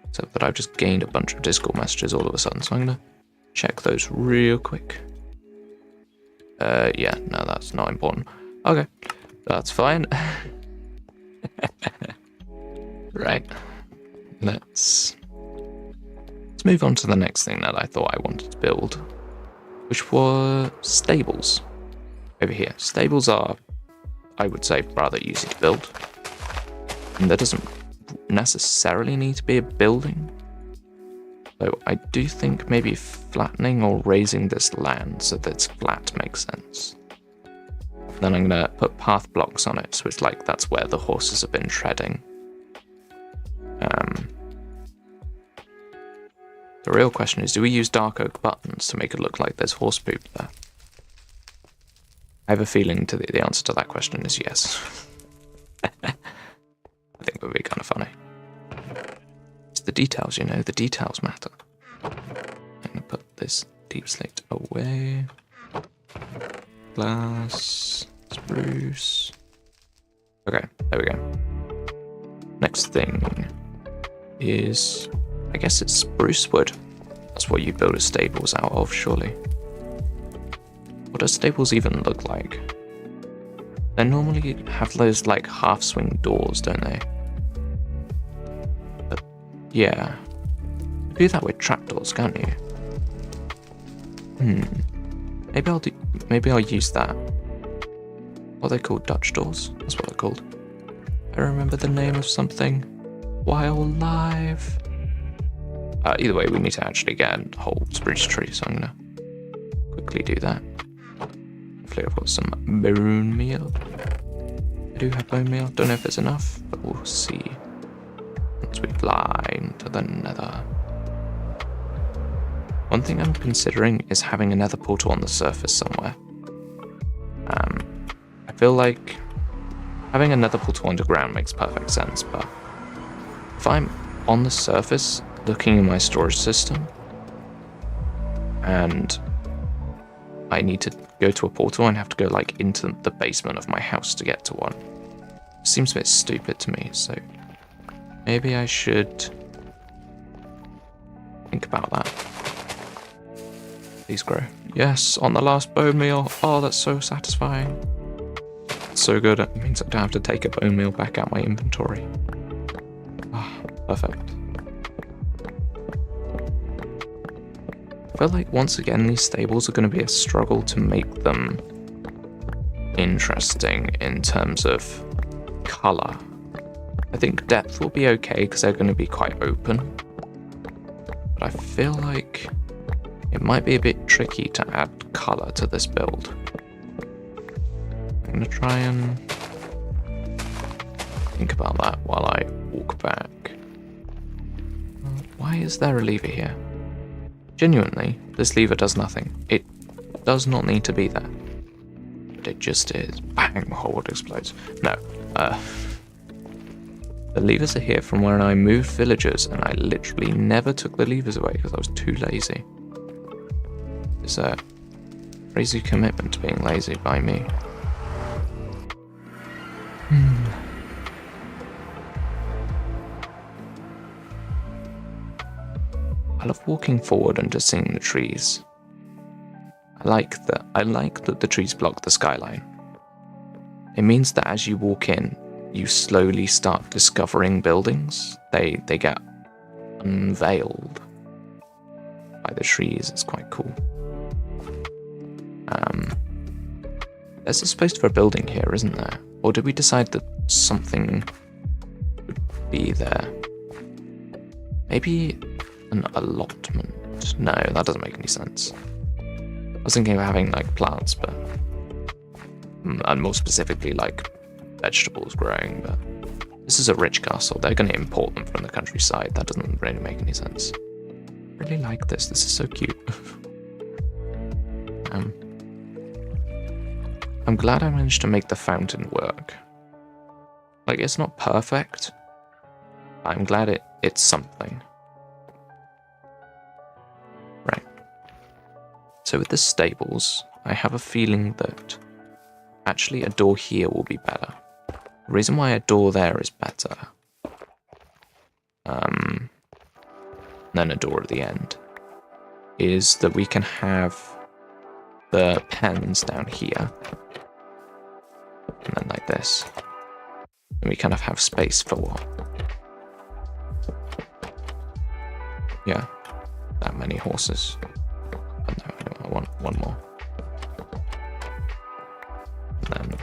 Except that I've just gained a bunch of Discord messages all of a sudden, so I'm going to check those real quick. Yeah, no, that's not important. Okay, that's fine. Right, let's move on to the next thing that I thought I wanted to build, which were stables. Over here, stables are, I would say, rather easy to build. And there doesn't necessarily need to be a building. So I do think maybe flattening or raising this land so that it's flat makes sense. Then I'm going to put path blocks on it, so it's like that's where the horses have been treading. The real question is, do we use dark oak buttons to make it look like there's horse poop there? I have a feeling the answer to that question is yes. I think it would be kind of funny. It's the details, you know, the details matter. I'm going to put this deep slate away. Glass, spruce. Okay, there we go. Next thing is, I guess it's spruce wood. That's what you build a stables out of, surely. What do stables even look like? They normally have those like half swing doors, don't they? But yeah, you do that with trapdoors, can't you? Maybe I'll use that. What are they called? Dutch doors? That's what they're called. I remember the name of something while live. Either way, we need to actually get a whole spruce tree, so I'm gonna quickly do that. Hopefully I've got some bone meal. I do have bone meal. Don't know if it's enough, but we'll see once we fly into the nether. One thing I'm considering is having a nether portal on the surface somewhere. I feel like having another portal underground makes perfect sense, but if I'm on the surface looking in my storage system and I need to go to a portal and have to go like into the basement of my house to get to one, it seems a bit stupid to me, so maybe I should think about that. Please grow. Yes, on the last bone meal. Oh, that's so satisfying. It's so good. It means I don't have to take a bone meal back out my inventory. Ah, perfect. I feel like once again these stables are going to be a struggle to make them interesting in terms of colour. I think depth will be okay because they're going to be quite open. But I feel like it might be a bit tricky to add colour to this build. I'm going to try and think about that while I walk back. Why is there a lever here? Genuinely, this lever does nothing. It does not need to be there. But it just is. Bang, the whole world explodes. No, the levers are here from when I moved villagers and I literally never took the levers away because I was too lazy. It's a crazy commitment to being lazy by me. I love walking forward and just seeing the trees. I like that the trees block the skyline. It means that as you walk in, you slowly start discovering buildings. They get unveiled by the trees. It's quite cool. There's a space for a building here, isn't there? Or did we decide that something would be there? Maybe an allotment? No, that doesn't make any sense. I was thinking of having like plants, but and more specifically like vegetables growing, but this is a rich castle. They're going to import them from the countryside. That doesn't really make any sense. I really like this. This is so cute. I'm glad I managed to make the fountain work. Like, it's not perfect. I'm glad it's something. Right. So with the stables, I have a feeling that actually a door here will be better. The reason why a door there is better than a door at the end is that we can have the pens down here and then like this, and we kind of have space for what? Yeah, that many horses. I want one more. And then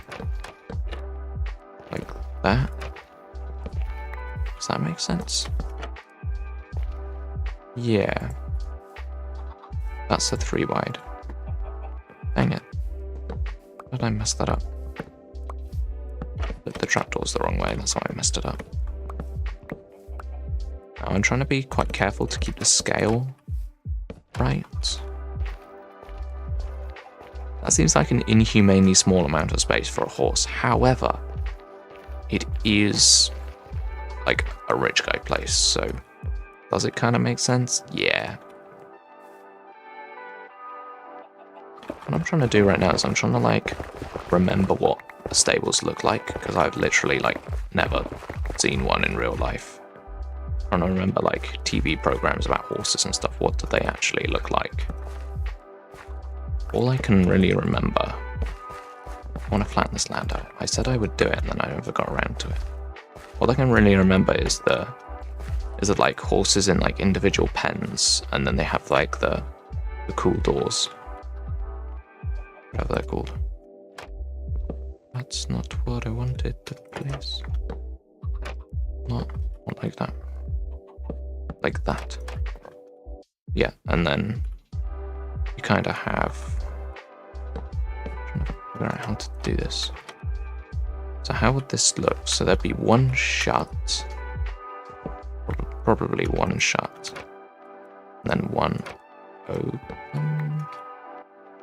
like that. Does that make sense? Yeah. That's a 3 wide. Dang it. How did I mess that up? The trapdoor's the wrong way, that's why I messed it up. Now I'm trying to be quite careful to keep the scale right. That seems like an inhumanely small amount of space for a horse. However, it is like a rich guy place, so does it kind of make sense? Yeah. What I'm trying to do right now is I'm trying to like remember what the stables look like, because I've literally like never seen one in real life. I'm trying to remember like TV programs about horses and stuff. What do they actually look like? All I can really remember, I want to flatten this land out. I said I would do it and then I never got around to it. All I can really remember is it like horses in like individual pens, and then they have like the cool doors. Whatever they're called. That's not what I wanted, please. Not like that. Like that. Yeah, and then you kind of have... I'm trying to figure out how to do this. So how would this look? So there'd be one shut. Probably one shut. And then one open.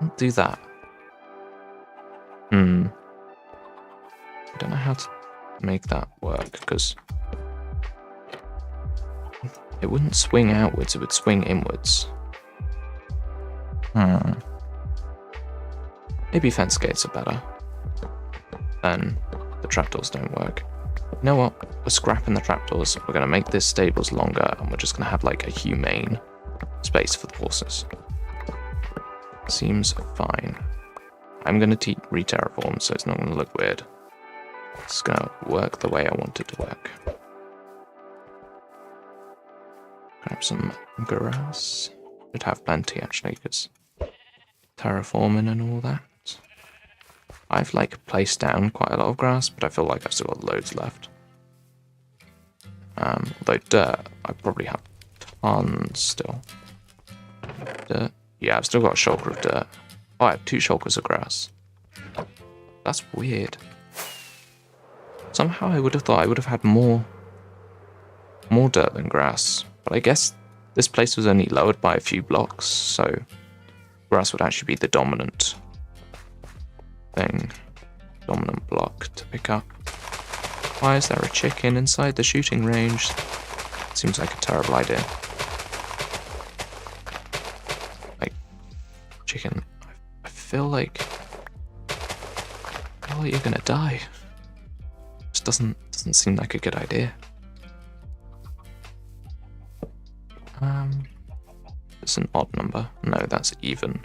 I'll do that. I don't know how how to make that work, because it wouldn't swing outwards, it would swing inwards. Maybe fence gates are better. Then the trapdoors don't work. You know what? We're scrapping the trapdoors. We're going to make this stables longer, and we're just going to have like a humane space for the horses. Seems fine. I'm going to re-terraform, so it's not going to look weird. It's going to work the way I want it to work. Grab some grass. Should have plenty, actually, because terraforming and all that. I've like placed down quite a lot of grass, but I feel like I've still got loads left. Although dirt, I probably have tons still. Dirt. Yeah, I've still got a shulker of dirt. Oh, I have 2 shulkers of grass. That's weird. Somehow I would have thought I would have had more dirt than grass, but I guess this place was only lowered by a few blocks, so grass would actually be the dominant thing, dominant block to pick up. Why is there a chicken inside the shooting range? Seems like a terrible idea. Like, chicken, I feel like you're gonna die. Just doesn't seem like a good idea. It's an odd number. No, that's even.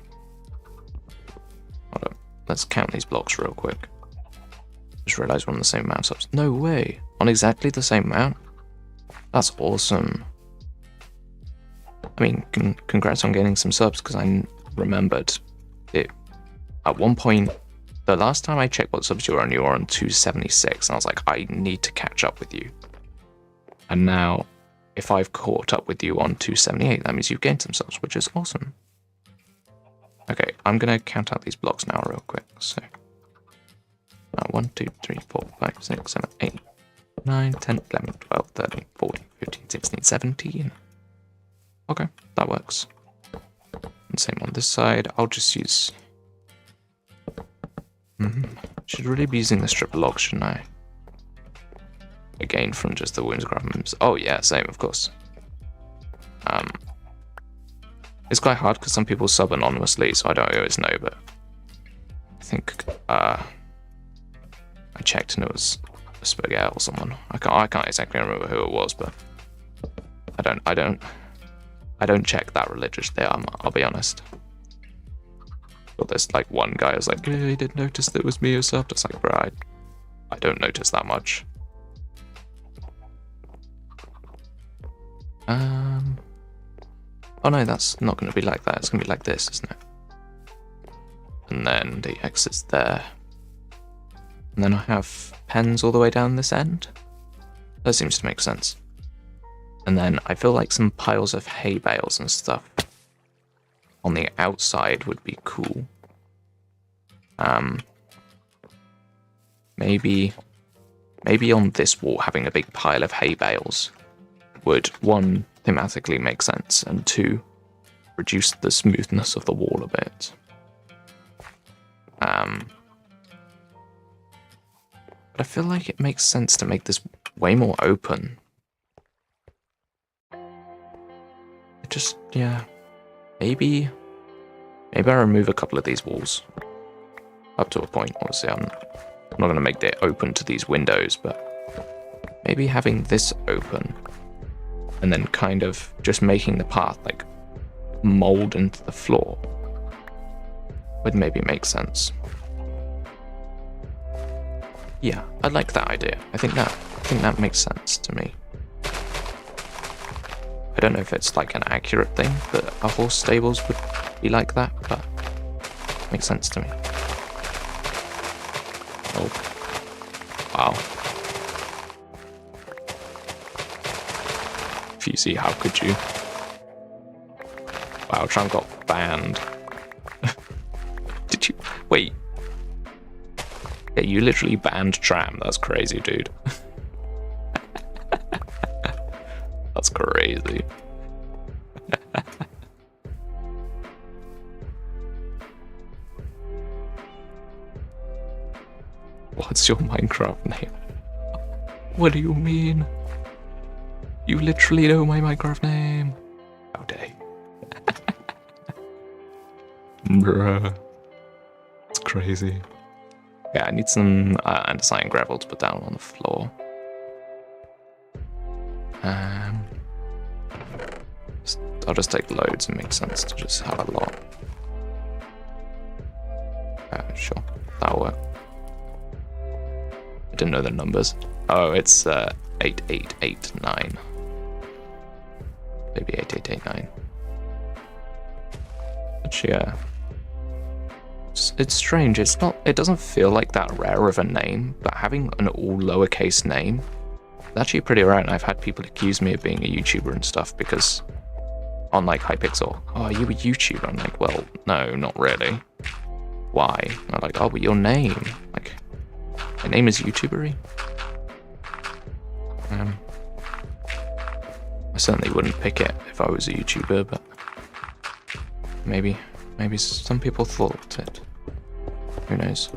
Hold on. Let's count these blocks real quick. Just realized we're on the same amount of subs. No way! On exactly the same amount? That's awesome. I mean, congrats on getting some subs, because I remembered it. At one point, the last time I checked what subs you were on 276, and I was like, I need to catch up with you. And now, if I've caught up with you on 278, that means you've gained some subs, which is awesome. Okay, I'm going to count out these blocks now real quick. So, 1, 2, 3, 4, 5, 6, 7, 8, 9, 10, 11, 12, 13, 14, 15, 16, 17. Okay, that works. And same on this side. I'll just use... Should really be using the strip of logs, shouldn't I? Again, from just the wounds grabs. Oh yeah, same, of course. It's quite hard because some people sub anonymously, so I don't always know, but I think I checked and it was a Spaghetti or someone. I can't exactly remember who it was, but I don't check that religiously. I'll be honest. But there's like one guy who's like, hey, I didn't notice that it was me who subbed. It's like, bro, I don't notice that much. Oh no, that's not going to be like that. It's going to be like this, isn't it? And then the exit's there. And then I have pens all the way down this end. That seems to make sense. And then I feel like some piles of hay bales and stuff on the outside would be cool. Maybe on this wall having a big pile of hay bales would, 1, thematically make sense, and 2, reduce the smoothness of the wall a bit. But I feel like it makes sense to make this way more open. It just, yeah. Maybe I remove a couple of these walls. Up to a point, obviously. I'm not going to make it open to these windows, but maybe having this open and then kind of just making the path like mold into the floor would maybe make sense. Yeah, I like that idea. I think that makes sense to me. I don't know if it's like an accurate thing that a horse stables would be like that, but it makes sense to me. Oh. Wow. Fusi, how could you? Wow, Tram got banned. Did you? Wait. Yeah, you literally banned Tram. That's crazy, dude. That's crazy. What's your Minecraft name? What do you mean? You literally know my Minecraft name. How dare you? Bruh. It's crazy. Yeah, I need some andesite and gravel to put down on the floor. I'll just take loads. It makes sense to just have a lot. Sure, that'll work. I didn't know the numbers. Oh, it's 8889. Maybe 8889. But yeah, it's strange. It's not. It doesn't feel like that rare of a name, but having an all lowercase name is actually pretty rare. And I've had people accuse me of being a YouTuber and stuff because on like Hypixel, oh, are you a YouTuber? I'm like, well, no, not really. Why? And I'm like, oh, but your name, like, my name is YouTubery. I certainly wouldn't pick it if I was a YouTuber, but maybe some people thought it. Who knows?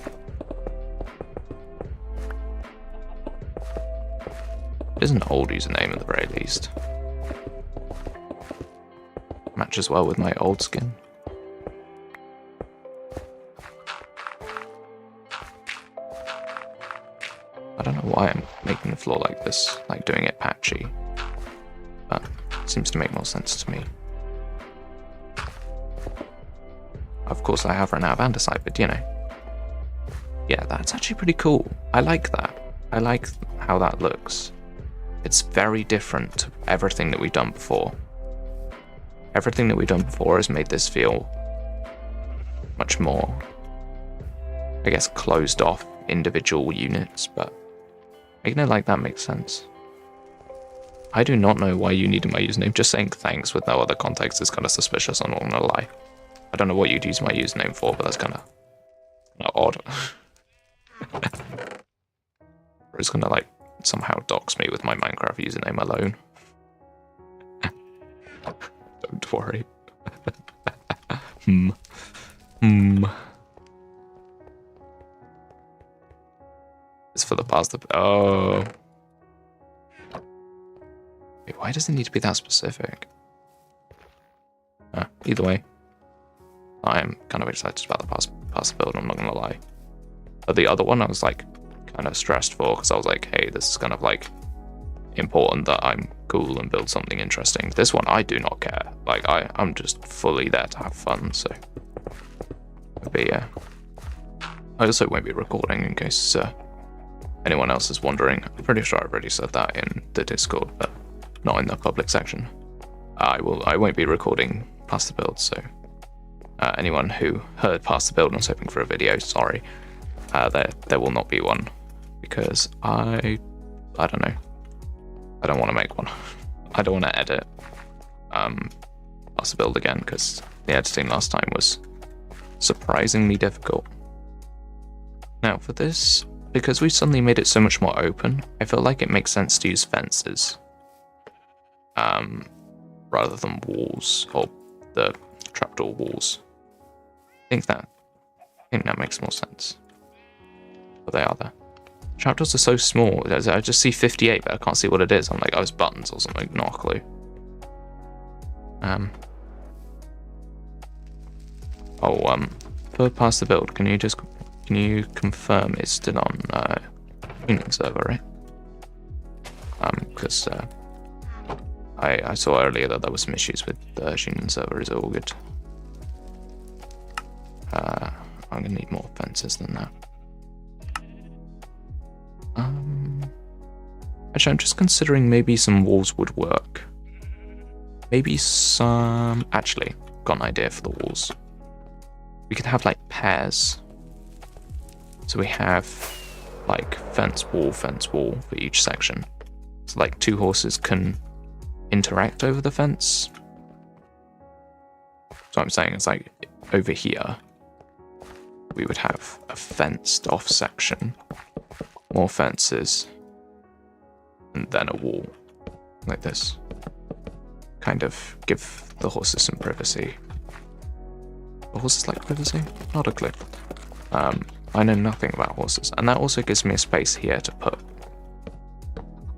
It is an old username at the very least. Matches well with my old skin. I don't know why I'm making the floor like this, like doing it patchy, but it seems to make more sense to me. Of course I have run out of andesite, but you know. Yeah, that's actually pretty cool. I like that. I like how that looks. It's very different to everything that we've done before. Everything that we've done before has made this feel much more, I guess, closed off individual units, but making it like that makes sense. I do not know why you needed my username. Just saying thanks with no other context is kind of suspicious, I'm not gonna lie. I don't know what you'd use my username for, but that's kind of odd. Or it's gonna like somehow dox me with my Minecraft username alone. Don't worry. It's for the pasta. Oh. Wait, why does it need to be that specific? Either way, I am kind of excited about the pasta build, I'm not gonna lie. But the other one I was like kind of stressed for, because I was like, hey, this is kind of like important that I'm cool and build something interesting. This one, I do not care. Like, I'm just fully there to have fun, so. But yeah. I also won't be recording in case anyone else is wondering. I'm pretty sure I've already said that in the Discord, but not in the public section. I won't be recording past the build, so anyone who heard past the build and was hoping for a video, sorry. There will not be one, because I don't know. I don't want to make one. I don't want to edit past the build again, because the editing last time was surprisingly difficult. Now for this, because we suddenly made it so much more open, I feel like it makes sense to use fences rather than walls, or the trapdoor walls. I think that makes more sense. But they are there. Trapdoors are so small. I just see 58, but I can't see what it is. I'm like, oh, it's buttons or something. Not a clue. For past the build, can you confirm it's still on tuning server, right? Because I saw earlier that there was some issues with the tuning server. Is it all good? I'm gonna need more fences than that. Actually, I'm just considering maybe some walls would work. Maybe some... Actually, got an idea for the walls. We could have like pairs. So we have like fence wall for each section. So like 2 horses can interact over the fence. So what I'm saying is like over here, we would have a fenced off section, more fences, and then a wall, like this. Kind of give the horses some privacy. The horses like privacy? Not a clue. I know nothing about horses. And that also gives me a space here to put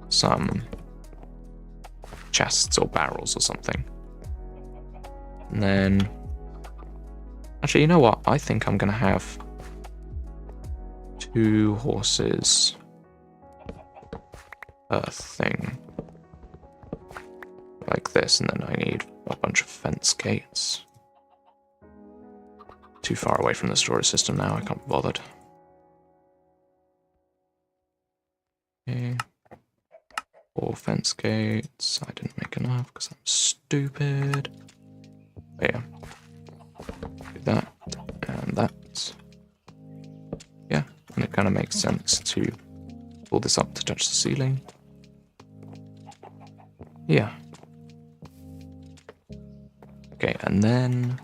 some chests or barrels or something. And then... Actually, you know what? I think I'm going to have 2 horses per thing. Like this, and then I need a bunch of fence gates. Too far away from the storage system now, I can't be bothered. Okay. 4 fence gates. I didn't make enough because I'm stupid. But yeah. Do that and that. Yeah, and it kind of makes sense to pull this up to touch the ceiling. Yeah. Okay, and then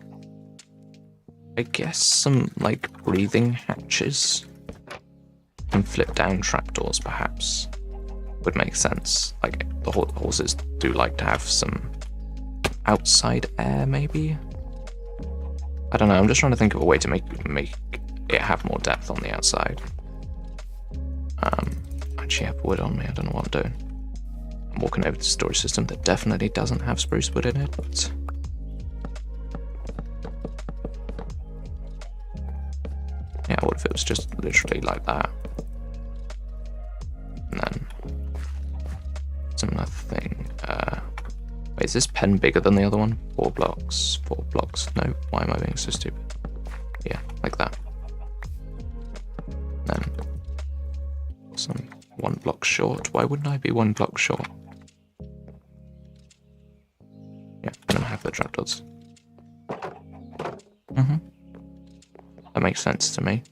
I guess some like breathing hatches and flip down trapdoors perhaps would make sense. Like the horses do like to have some outside air maybe. I don't know, I'm just trying to think of a way to make it have more depth on the outside. I actually have wood on me, I don't know what I'm doing. I'm walking over to the storage system that definitely doesn't have spruce wood in it, but... Yeah, what if it was just literally like that? And then... Similar thing. Wait, is this pen bigger than the other one? 4 blocks. 4 blocks. No, why am I being so stupid? Yeah, like that. Then... Some 1 block short. Why wouldn't I be 1 block short? Yeah, and then I have the trapdoors. That makes sense to me.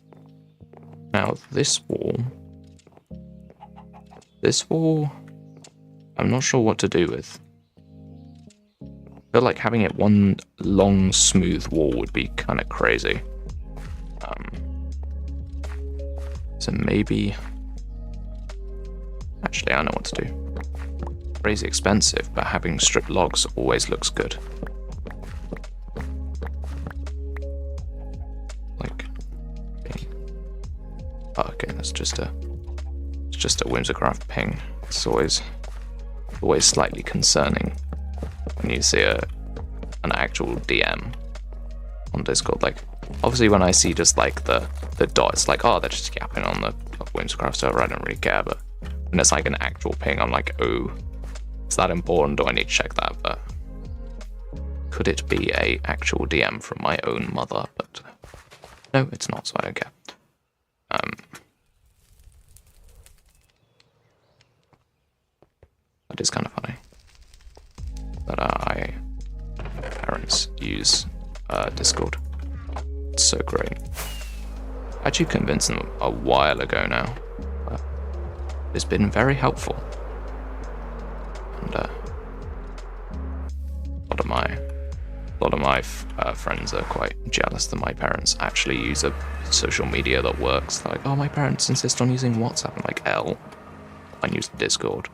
Now, this wall, I'm not sure what to do with. I feel like having it one long, smooth wall would be kind of crazy. So maybe... Actually, I know what to do. Crazy expensive, but having stripped logs always looks good. Okay, that's just a Whimsicraft ping. It's always slightly concerning when you see an actual DM on Discord. Like, obviously when I see just like the dot, it's like, oh, they're just yapping on the Whimsicraft server, I don't really care. But when it's like an actual ping, I'm like, oh, is that important? Do I need to check that? But could it be a actual DM from my own mother? But no, it's not, so I don't care. That is kind of funny. But my parents use Discord. It's so great. I actually convinced them a while ago now, but it's been very helpful. And a lot of my friends are quite jealous that my parents actually use a social media that works. They're like, oh, my parents insist on using WhatsApp. I'm like, I use Discord.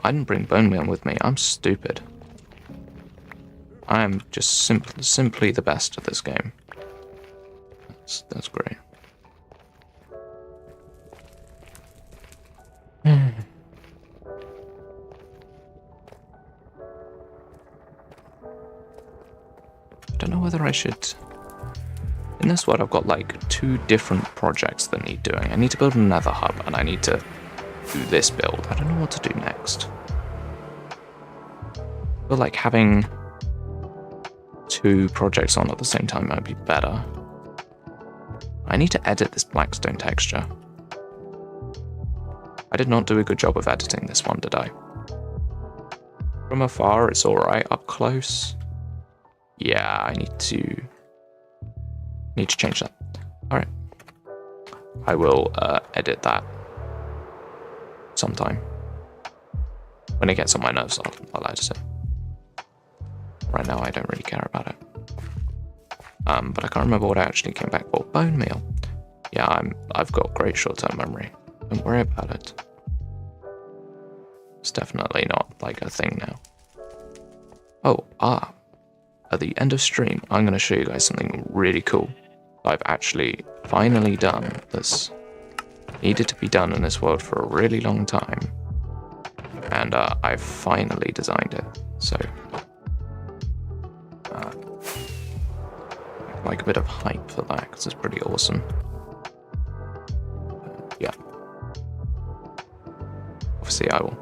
I didn't bring bone meal with me. I'm stupid. I am just simply the best at this game. That's great. I don't know whether I should... In this world, I've got like 2 different projects that need doing. I need to build another hub, and I need to do this build. I don't know what to do next. I feel like having 2 projects on at the same time might be better. I need to edit this blackstone texture. I did not do a good job of editing this one, did I? From afar, it's alright. Up close, yeah, I need to change that. Alright. I will edit that sometime. When it gets on my nerves, I'll edit it. Right now, I don't really care about it. But I can't remember what I actually came back for. Bone meal. Yeah, I've got great short-term memory. Don't worry about it. It's definitely not like a thing now. Oh, at the end of stream, I'm going to show you guys something really cool. I've actually finally done this. Needed to be done in this world for a really long time. And I've finally designed it. So, like a bit of hype for that, because it's pretty awesome. Yeah. Obviously, I will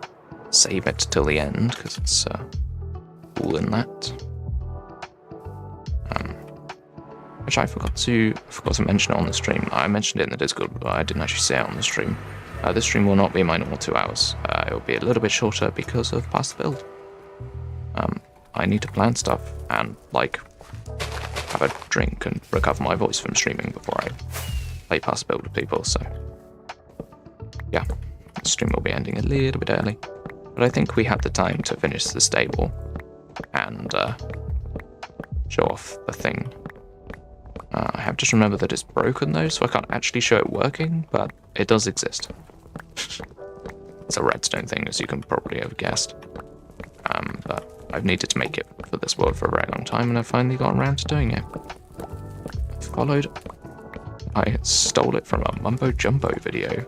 save it till the end, because it's cool in that. Which I forgot to mention it on the stream. I mentioned it in the Discord, but I didn't actually say it on the stream. This stream will not be my normal 2 hours. It will be a little bit shorter because of past the build. I need to plan stuff and, like, have a drink and recover my voice from streaming before I play past the build with people, so... yeah, the stream will be ending a little bit early. But I think we had the time to finish the stable and show off the thing. I have just remembered that it's broken though, so I can't actually show it working, but it does exist. It's a redstone thing, as you can probably have guessed. But I've needed to make it for this world for a very long time, and I've finally gotten around to doing it. I stole it from a Mumbo Jumbo video.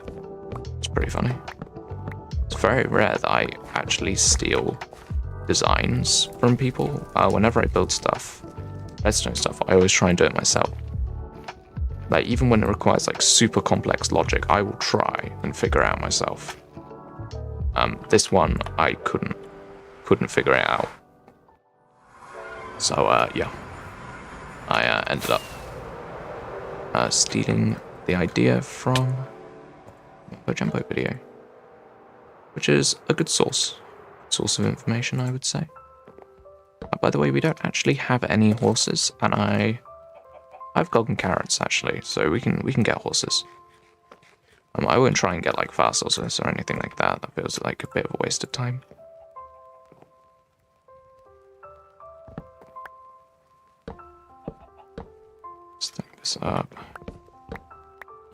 It's pretty funny. It's very rare that I actually steal designs from people. Whenever I build stuff, redstone stuff, I always try and do it myself. Like, even when it requires like super complex logic, I will try and figure out myself. This one I couldn't figure it out. So yeah, I ended up stealing the idea from a Jumbo video, which is a good source of information, I would say. By the way, we don't actually have any horses, and I've gotten carrots actually, so we can get horses. I wouldn't try and get like fast horses or anything like that. That feels like a bit of a waste of time. Let's think this up.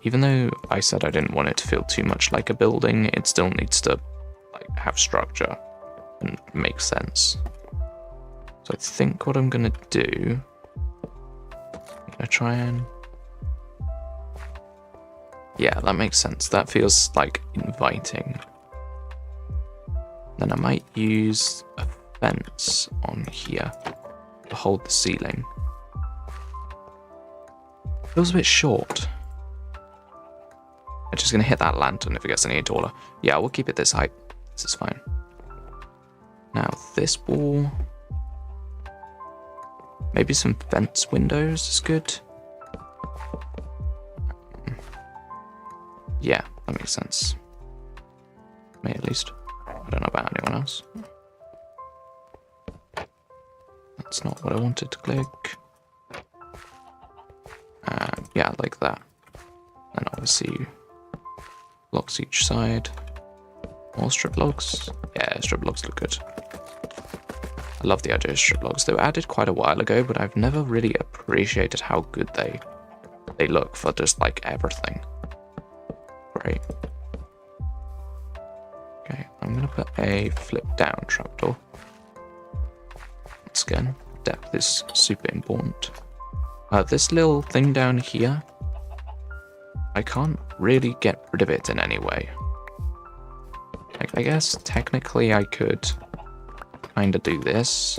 Even though I said I didn't want it to feel too much like a building, it still needs to like have structure and make sense. So I think what I'm gonna do, I'm gonna try and... yeah, that makes sense. That feels like inviting. Then I might use a fence on here to hold the ceiling. Feels a bit short. I'm just gonna hit that lantern if it gets any taller. Yeah, we'll keep it this height. This is fine. Now this wall... maybe some fence windows is good. Yeah, that makes sense. Me at least. I don't know about anyone else. That's not what I wanted to click. Yeah, like that. And obviously blocks each side. More strip logs. Yeah, strip logs look good. I love the idea of strip logs. They were added quite a while ago, but I've never really appreciated how good they look for just like everything. Great. Okay, I'm gonna put a flip down trapdoor. Once again, depth is super important. This little thing down here, I can't really get rid of it in any way. Like, I guess technically I could kind of do this.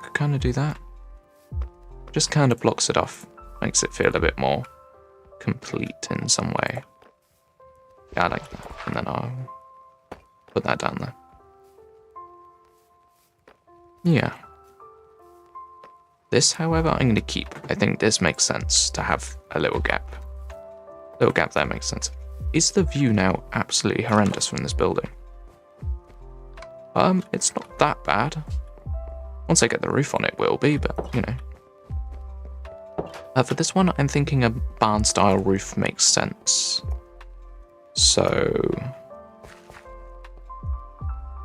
Could kind of do that. Just kind of blocks it off. Makes it feel a bit more complete in some way. Yeah, I like that. And then I'll put that down there. Yeah. This, however, I'm going to keep. I think this makes sense to have a little gap. Little gap there makes sense. Is the view now absolutely horrendous from this building? It's not that bad. Once I get the roof on it, will be, but, you know. For this one, I'm thinking a barn-style roof makes sense. So...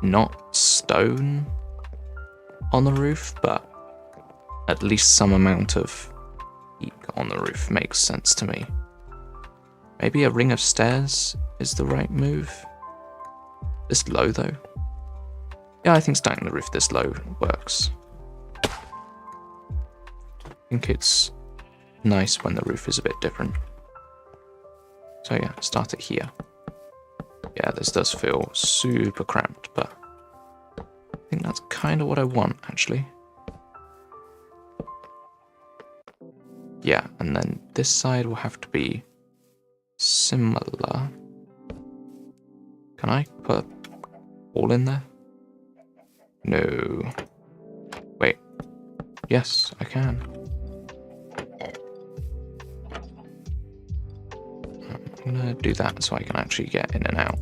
not stone on the roof, but at least some amount of teak on the roof makes sense to me. Maybe a ring of stairs is the right move. This low though. Yeah, I think starting the roof this low works. I think it's nice when the roof is a bit different. So yeah, start it here. Yeah, this does feel super cramped, but I think that's kind of what I want, actually. Yeah, and then this side will have to be similar. Can I put all in there? No. Wait. Yes, I can. I'm gonna do that so I can actually get in and out.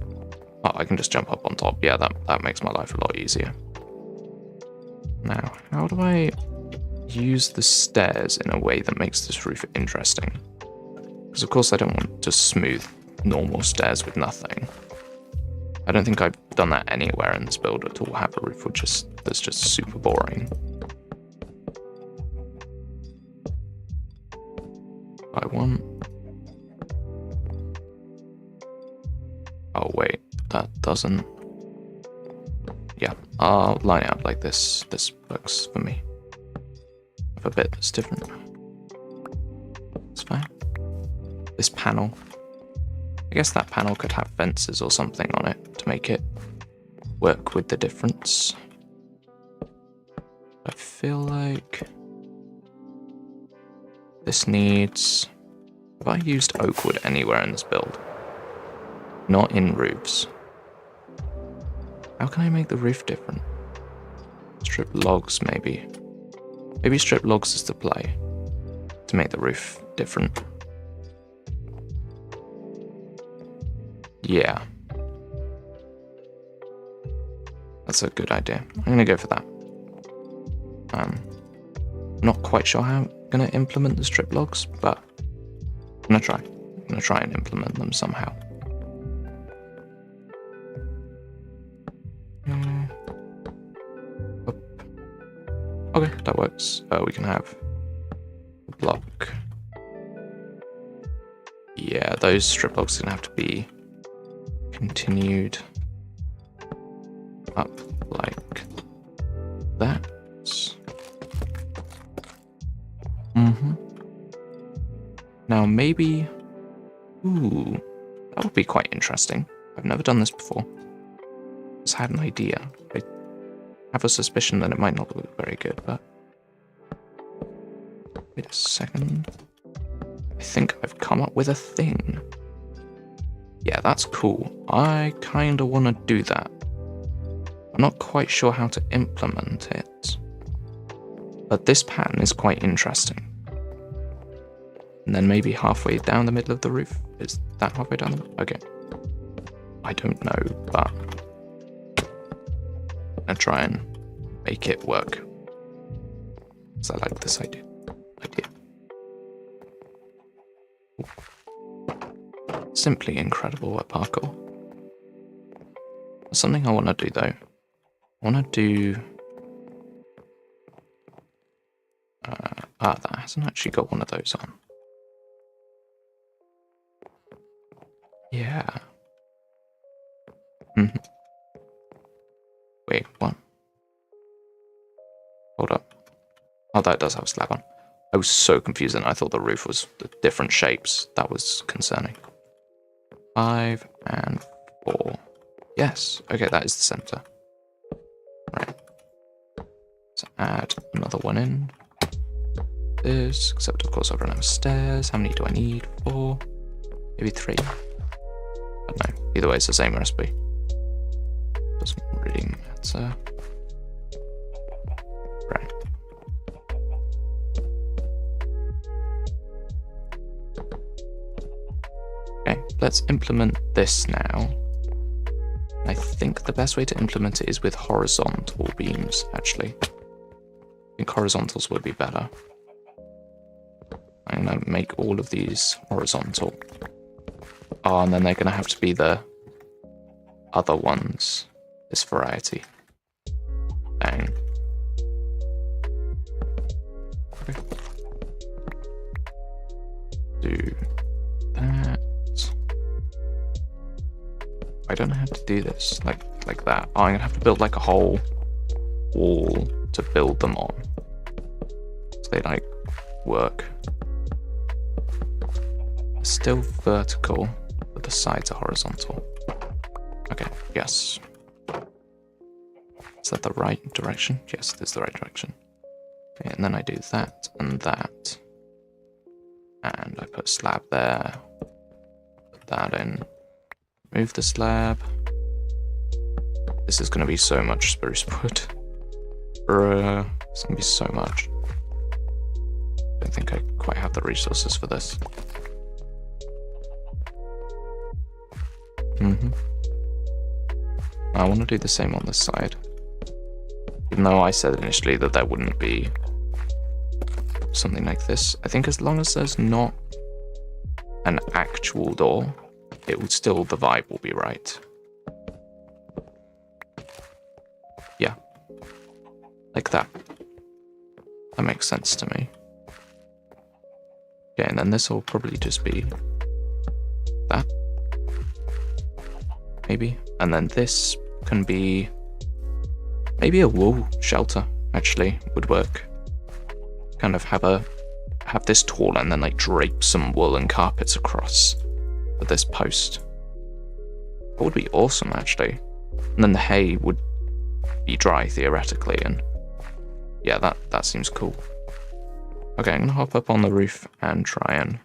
Oh, I can just jump up on top. Yeah, that makes my life a lot easier. Now, how do I use the stairs in a way that makes this roof interesting? Because of course I don't want to smooth normal stairs with nothing. I don't think I've done that anywhere in this build at all. Have a roof that's just super boring. I want. Oh wait, that doesn't. Yeah, I'll line it up like this. This works for me. Have a bit that's different. It's fine. This panel. I guess that panel could have fences or something on it to make it work with the difference. I feel like this needs... Have I used oak wood anywhere in this build? Not in roofs. How can I make the roof different? Strip logs, maybe. Maybe strip logs is the play to make the roof different. Yeah. That's a good idea. I'm going to go for that. Not quite sure how I'm going to implement the strip logs, but I'm going to try. I'm going to try and implement them somehow. Okay, that works. We can have a block. Yeah, those strip logs are going to have to be continued up like that. Now maybe... Ooh, that would be quite interesting. I've never done this before. Just had an idea. I have a suspicion that it might not look very good, but... Wait a second. I think I've come up with a thing. Yeah, that's cool. I kind of want to do that. I'm not quite sure how to implement it. But this pattern is quite interesting. And then maybe halfway down the middle of the roof. Is that halfway down? Okay. I don't know, but I'm gonna try and make it work. Because I like this idea. Simply incredible at parkour. Something I want to do though. I want to do... that hasn't actually got one of those on. Yeah. Wait, what? Hold up. Oh, that does have a slab on. I was so confused and I thought the roof was the different shapes. That was concerning. 5 and 4. Yes. Okay, that is the center. Right. Let's add another one in. This, except of course I run out of stairs. How many do I need? 4? Maybe 3? I don't know. Either way, it's the same recipe. Doesn't really matter. Right. Okay, let's implement this now. I think the best way to implement it is with horizontal beams, actually. I think horizontals would be better. I'm going to make all of these horizontal. Oh, and then they're going to have to be the other ones. This variety. Dang. Okay. Do that. I don't know how to do this like that. Oh, I'm gonna have to build like a whole wall to build them on. So they like work. It's still vertical, but the sides are horizontal. Okay, yes. Is that the right direction? Yes, it is the right direction. Okay, and then I do that and that. And I put a slab there. Put that in. Move the slab. This is going to be so much spruce wood. Bruh, it's going to be so much. I don't think I quite have the resources for this. I want to do the same on this side. Even though I said initially that there wouldn't be something like this. I think as long as there's not an actual door, it would still, the vibe will be right. Yeah. Like that. That makes sense to me. Okay, and then this will probably just be that. Maybe. And then this can be maybe a wool shelter, actually, would work. Kind of have this tall and then like drape some woolen carpets across with this post. That would be awesome, actually. And then the hay would be dry, theoretically, and yeah, that seems cool. Okay, I'm gonna hop up on the roof and try and...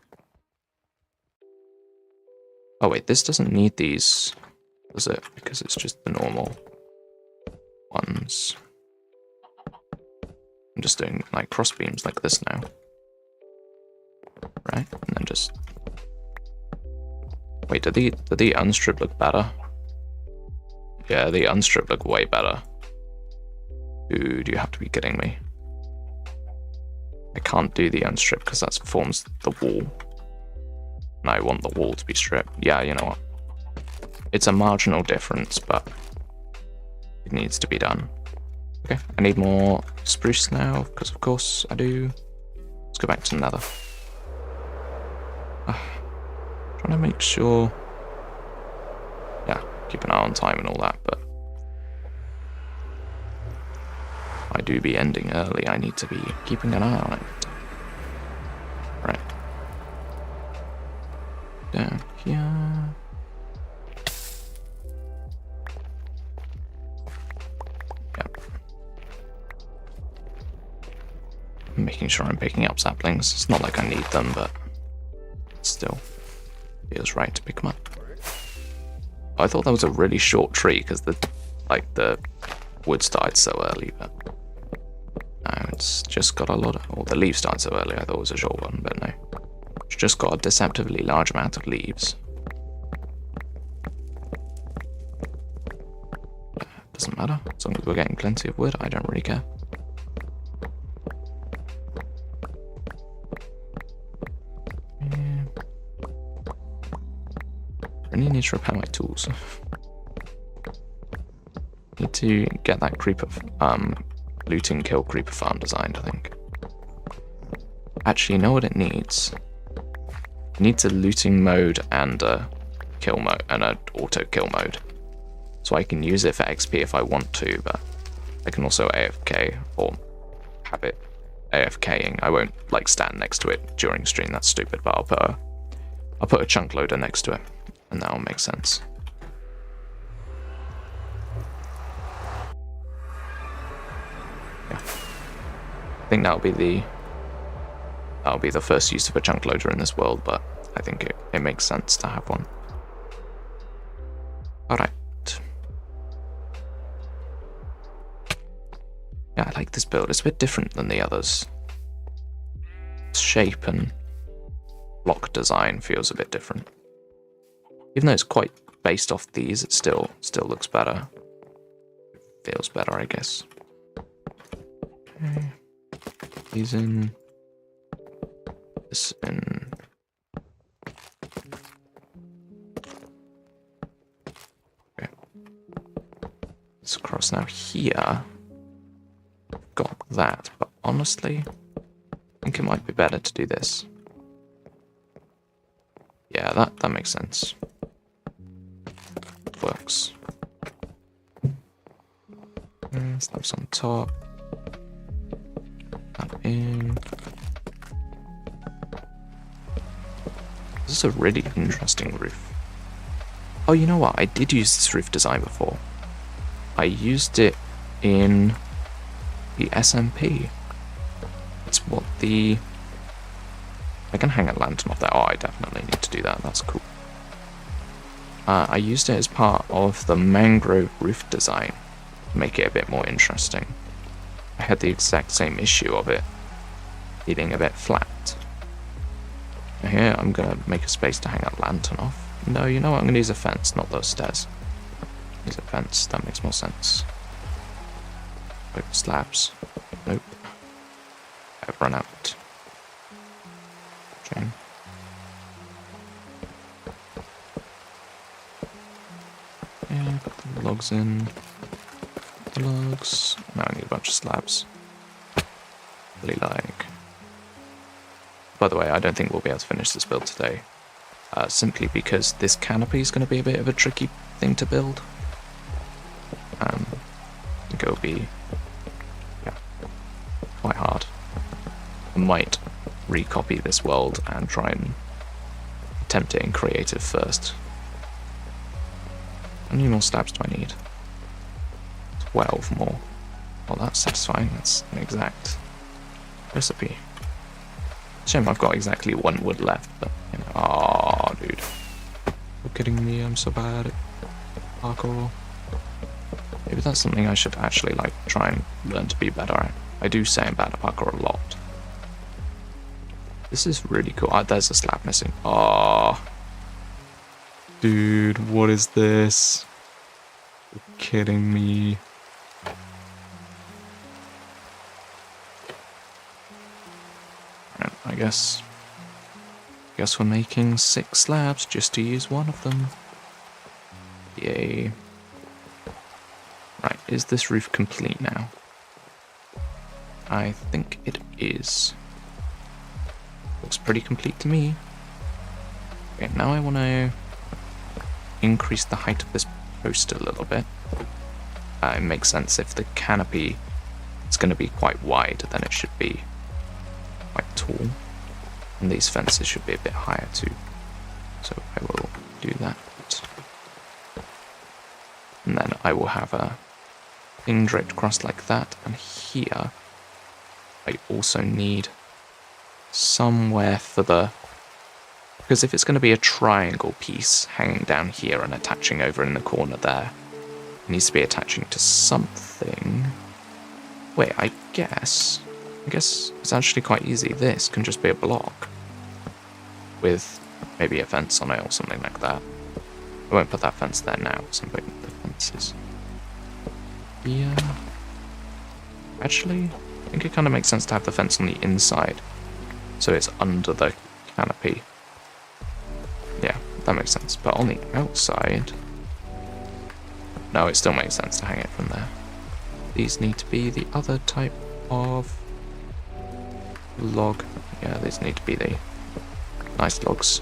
Oh wait, this doesn't need these, does it? Because it's just the normal ones. I'm just doing like cross beams like this now. Right? And then just... Wait, did the unstrip look better? Yeah, the unstrip look way better. Dude, you have to be kidding me. I can't do the unstrip because that forms the wall. And I want the wall to be stripped. Yeah, you know what? It's a marginal difference, but it needs to be done. Okay, I need more spruce now, because of course I do. Let's go back to the nether. Trying to make sure... Yeah, keep an eye on time and all that, but... I do be ending early, I need to be keeping an eye on it. Right. Down here. Yep. I'm making sure I'm picking up saplings. It's not like I need them, but still feels right to pick them up. I thought that was a really short tree because the wood died so early, but no, it's just got a lot of... Well, the leaves died so early, I thought it was a short one, but no. It's just got a deceptively large amount of leaves. Doesn't matter, as long as we're getting plenty of wood, I don't really care. Yeah. I really need to repair my tools. Need to get that creeper, loot and kill creeper farm designed, I think. Actually, you know what it needs? It needs a looting mode and a kill mode and an auto kill mode. So I can use it for XP if I want to, but I can also AFK or have it AFKing. I won't like stand next to it during stream, that's stupid, but I'll put a chunk loader next to it, and that will make sense. Yeah. I think that'll be the first use of a chunk loader in this world, but I think it makes sense to have one. Alright. Yeah, I like this build. It's a bit different than the others. Its shape and block design feels a bit different. Even though it's quite based off these, it still looks better. Feels better, I guess. Okay. These in. This in. Okay. Let's cross now here. Got that, but honestly, I think it might be better to do this. Yeah, that makes sense. works. Slabs on top. That in. This is a really interesting roof. Oh, you know what? I did use this roof design before. I used it in the SMP. It's what the... I can hang a lantern off there. Oh, I definitely need to do that. That's cool. I used it as part of the mangrove roof design to make it a bit more interesting. I had the exact same issue of it feeling a bit flat. Here, I'm going to make a space to hang a lantern off. No, you know what? I'm going to use a fence, not those stairs. Use a fence. That makes more sense. Wait, slabs. Nope. I've run out. Chain. Yeah, put the logs in. The logs. Now I need a bunch of slabs. Really like. By the way, I don't think we'll be able to finish this build today. Simply because this canopy is going to be a bit of a tricky thing to build. I think it'll be quite hard. I might recopy this world and try and attempt it in creative first. How many more slabs do I need? 12 more. Well, that's satisfying. That's an exact recipe. Shame I've got exactly 1 wood left, but you know. Oh, dude. You're kidding me, I'm so bad at parkour. Maybe that's something I should actually like try and learn to be better at. I do say I'm bad at parkour a lot. This is really cool. There's a slab missing. Oh. Dude, what is this? You're kidding me. I guess we're making 6 slabs just to use one of them. Yay. Right, is this roof complete now? I think it is. Looks pretty complete to me. Okay, now I want to increase the height of this post a little bit. It makes sense if the canopy is going to be quite wide, then it should be quite tall. And these fences should be a bit higher too. So I will do that. And then I will have a thing draped across like that. And here, I also need somewhere for the... Because if it's going to be a triangle piece hanging down here and attaching over in the corner there, it needs to be attaching to something. Wait, I guess it's actually quite easy. This can just be a block with maybe a fence on it or something like that. I won't put that fence there now because I'm waiting for the fences. Yeah. Actually, I think it kind of makes sense to have the fence on the inside, so it's under the canopy. Yeah, that makes sense. But on the outside, no, it still makes sense to hang it from there. These need to be the other type of log. Yeah, these need to be the nice logs.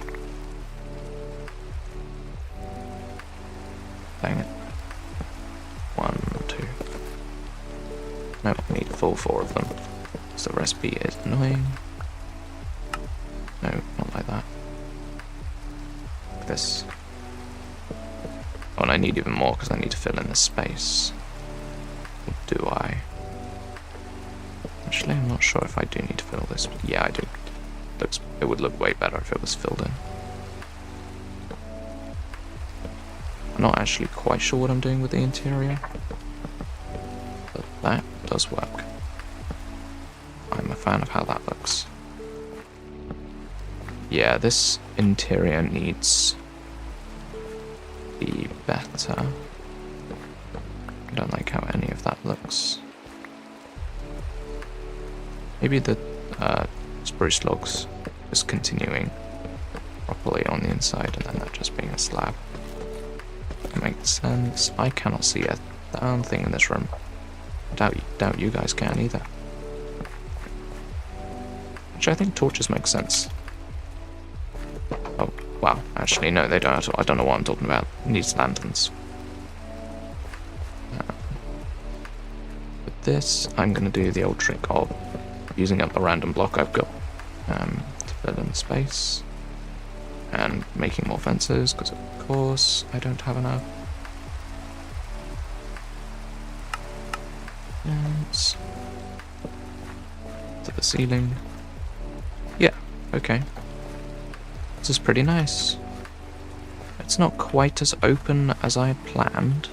Dang it. 1, 2. No, I need full 4 of them. So the recipe is annoying. No, not like that. Like this. Oh, and I need even more because I need to fill in the space. Or do I? Actually, I'm not sure if I do need to fill this. But yeah, I do. It would look way better if it was filled in. I'm not actually quite sure what I'm doing with the interior, but that does work. I'm a fan of how that looks. Yeah, this interior needs to be better. I don't like how any of that looks. Maybe the spruce logs just continuing properly on the inside and then that just being a slab. That makes sense. I cannot see a darn thing in this room. I doubt you guys can either. Actually, I think torches make sense. Oh, wow. Actually, no, they don't at all. I don't know what I'm talking about. It needs lanterns. this, I'm going to do the old trick of using up the random block I've got to fill in space and making more fences, because of course I don't have enough. Fence to the ceiling. Yeah, okay. This is pretty nice. It's not quite as open as I had planned,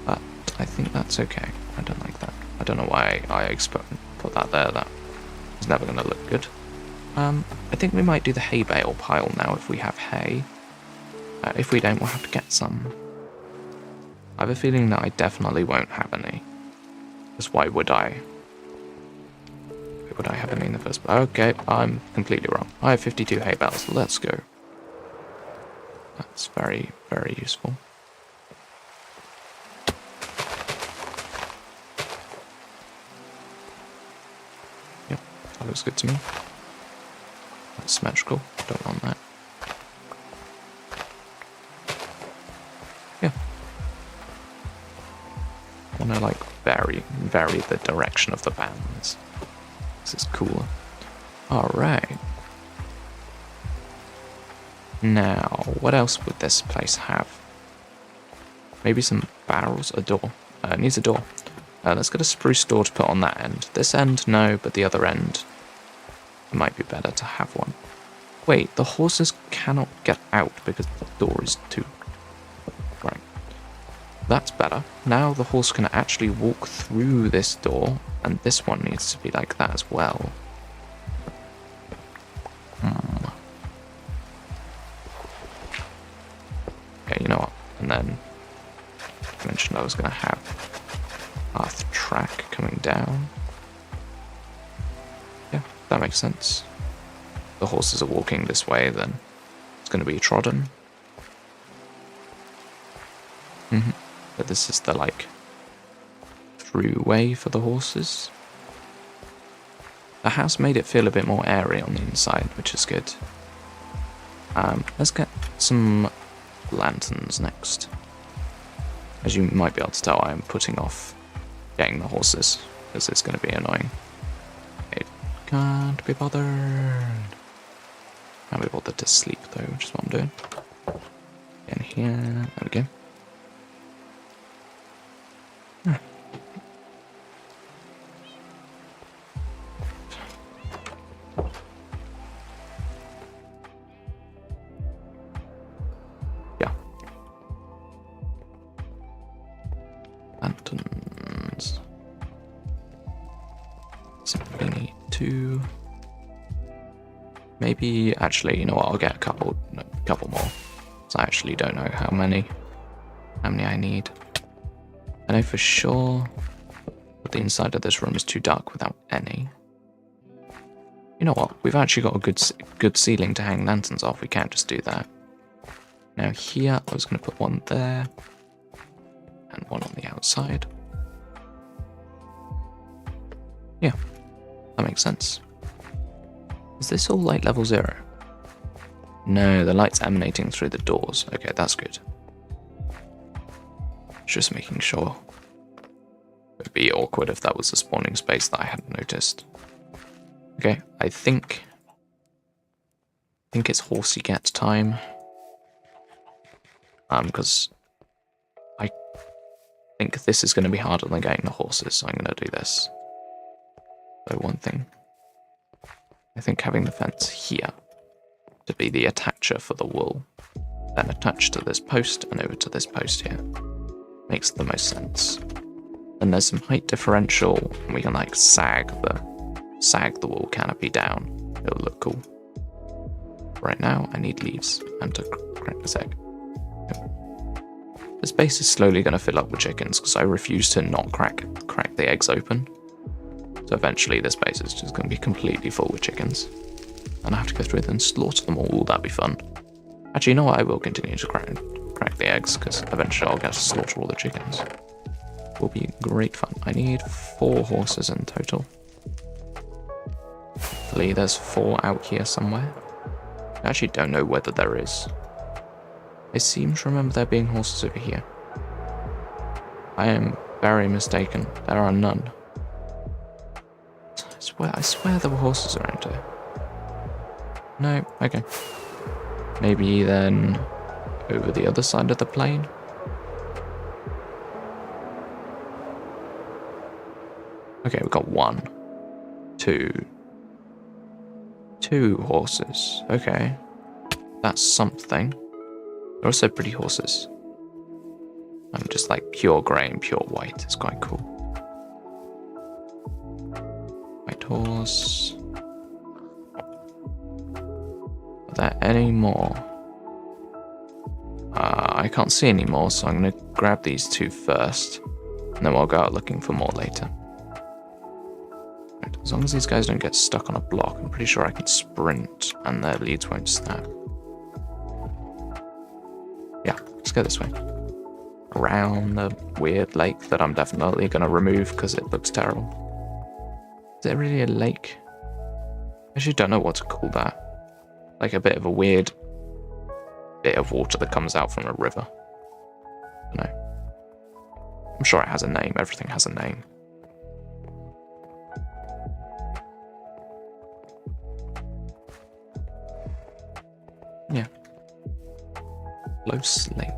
but I think that's okay. I don't like that. I don't know why I put that there. That is never going to look good. I think we might do the hay bale pile now if we have hay. If we don't, we'll have to get some. I have a feeling that I definitely won't have any. Because why would I? Why would I have any in the first place? Okay, I'm completely wrong. I have 52 hay bales. Let's go. That's very, very useful. Yep, that looks good to me. That's symmetrical. Don't want that. Yeah. I want to like vary the direction of the bands. This is cool. Alright. Now, what else would this place have? Maybe some barrels? A door. It needs a door. Let's get a spruce door to put on that end. This end, no, but the other end, it might be better to have one. Wait, the horses cannot get out because the door is too... Right. That's better. Now the horse can actually walk through this door, and this one needs to be like that as well. Okay, you know what? And then I mentioned I was going to have path track coming down. Yeah, that makes sense. The horses are walking this way, then it's going to be trodden. But this is the like through way for the horses. The house made it feel a bit more airy on the inside, which is good. Let's get some lanterns next. As you might be able to tell, I am putting off getting the horses because it's going to be annoying. It can't be bothered. Can't be bothered to sleep though, which is what I'm doing. In here, there we go. Yeah. Lanterns. Simply need two. Maybe, actually, you know what, I'll get a couple more. So I actually don't know how many I need. I know for sure that the inside of this room is too dark without any. You know what, we've actually got a good ceiling to hang lanterns off, we can't just do that. Now here, I was going to put one there, and one on the outside. Yeah, that makes sense. Is this all light level 0? No, the light's emanating through the doors. Okay, that's good. Just making sure. It would be awkward if that was a spawning space that I hadn't noticed. Okay, I think it's horsey get time. Because I think this is going to be harder than getting the horses, so I'm going to do this. So one thing. I think having the fence here to be the attacher for the wool, then attached to this post and over to this post here, makes the most sense. And there's some height differential, and we can like sag the wool canopy down. It'll look cool. Right now, I need leaves and to crack this egg. This base is slowly going to fill up with chickens because I refuse to not crack the eggs open. So eventually this base is just going to be completely full with chickens. And I have to go through and slaughter them all. That'd be fun. Actually, you know what? I will continue to crack the eggs because eventually I'll get to slaughter all the chickens. Will be great fun. I need 4 horses in total. Hopefully there's 4 out here somewhere. I actually don't know whether there is. I seem to remember there being horses over here. I am Very mistaken. There are none. I swear there were horses around here. No, okay. Maybe then over the other side of the plain? Okay, we've got 1, 2. 2 horses. Okay. That's something. They're also pretty horses. I'm just like pure grey and pure white. It's quite cool. White horse. Are there any more? I can't see any more, so I'm going to grab these 2 first. And then we'll go out looking for more later. Right, as long as these guys don't get stuck on a block, I'm pretty sure I can sprint and their leads won't snap. Yeah, let's go this way. Around the weird lake that I'm definitely going to remove because it looks terrible. Is it really a lake? I actually don't know what to call that. Like a bit of a weird bit of water that comes out from a river. I don't know. I'm sure it has a name. Everything has a name. Yeah. Lofi Lake.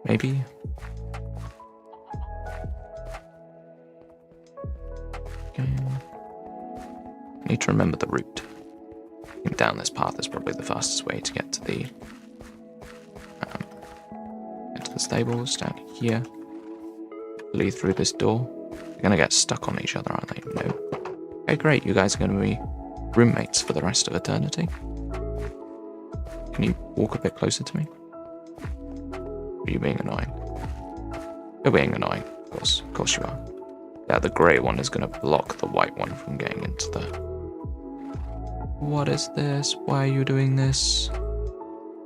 Maybe. Okay. Need to remember the route. I think down this path is probably the fastest way to get to the stables down here. Lead through this door. They're gonna get stuck on each other, aren't they? No. Okay, great. You guys are gonna be roommates for the rest of eternity. Can you walk a bit closer to me? Are you being annoying? You're being annoying, of course you are. Yeah, the grey one is going to block the white one from getting into the... What is this? Why are you doing this?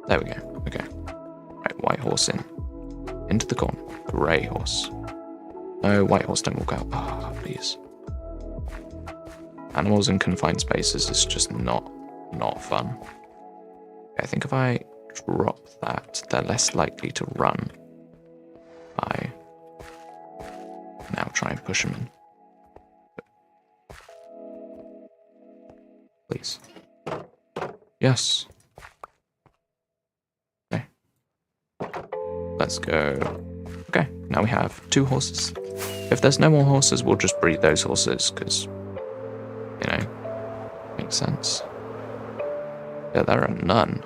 There we go, okay. Right, white horse in. Into the corner. Grey horse. No, white horse, don't walk out. Ah, oh, please. Animals in confined spaces is just not fun. I think if I drop that, they're less likely to run. I now try and push them in. Please. Yes. Okay. Let's go. Okay, now we have 2 horses. If there's no more horses, we'll just breed those horses, because, you know, makes sense. Yeah, there are none.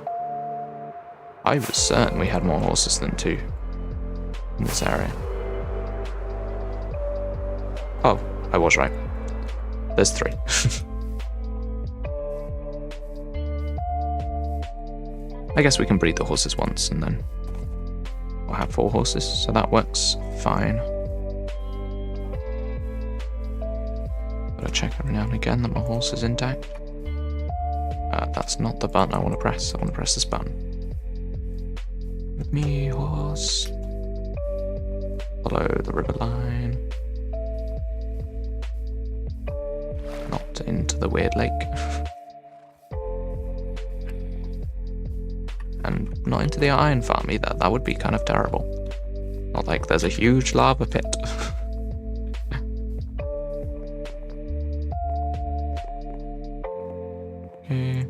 I was certain we had more horses than 2 in this area. Oh, I was right. There's 3. I guess we can breed the horses once and then we'll have 4 horses, so that works fine. Gotta check every now and again that my horse is intact. That's not the button I want to press. I want to press this button. With me, horse. Follow the river line. Not into the weird lake. And not into the iron farm either. That would be kind of terrible. Not like there's a huge lava pit. Okay.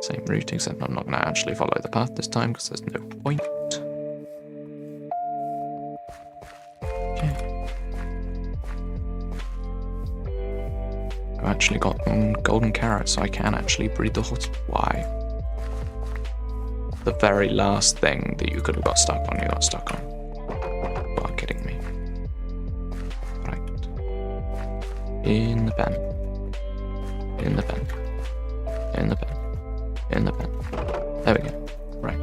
Same route, except I'm not going to actually follow the path this time because there's no point. Okay. I've actually got golden carrots, so I can actually breed the horse. Why? The very last thing that you could have got stuck on, you got stuck on. You are kidding me. Right. In the pen. In the pen. In the pen. In the pen. There we go. Right.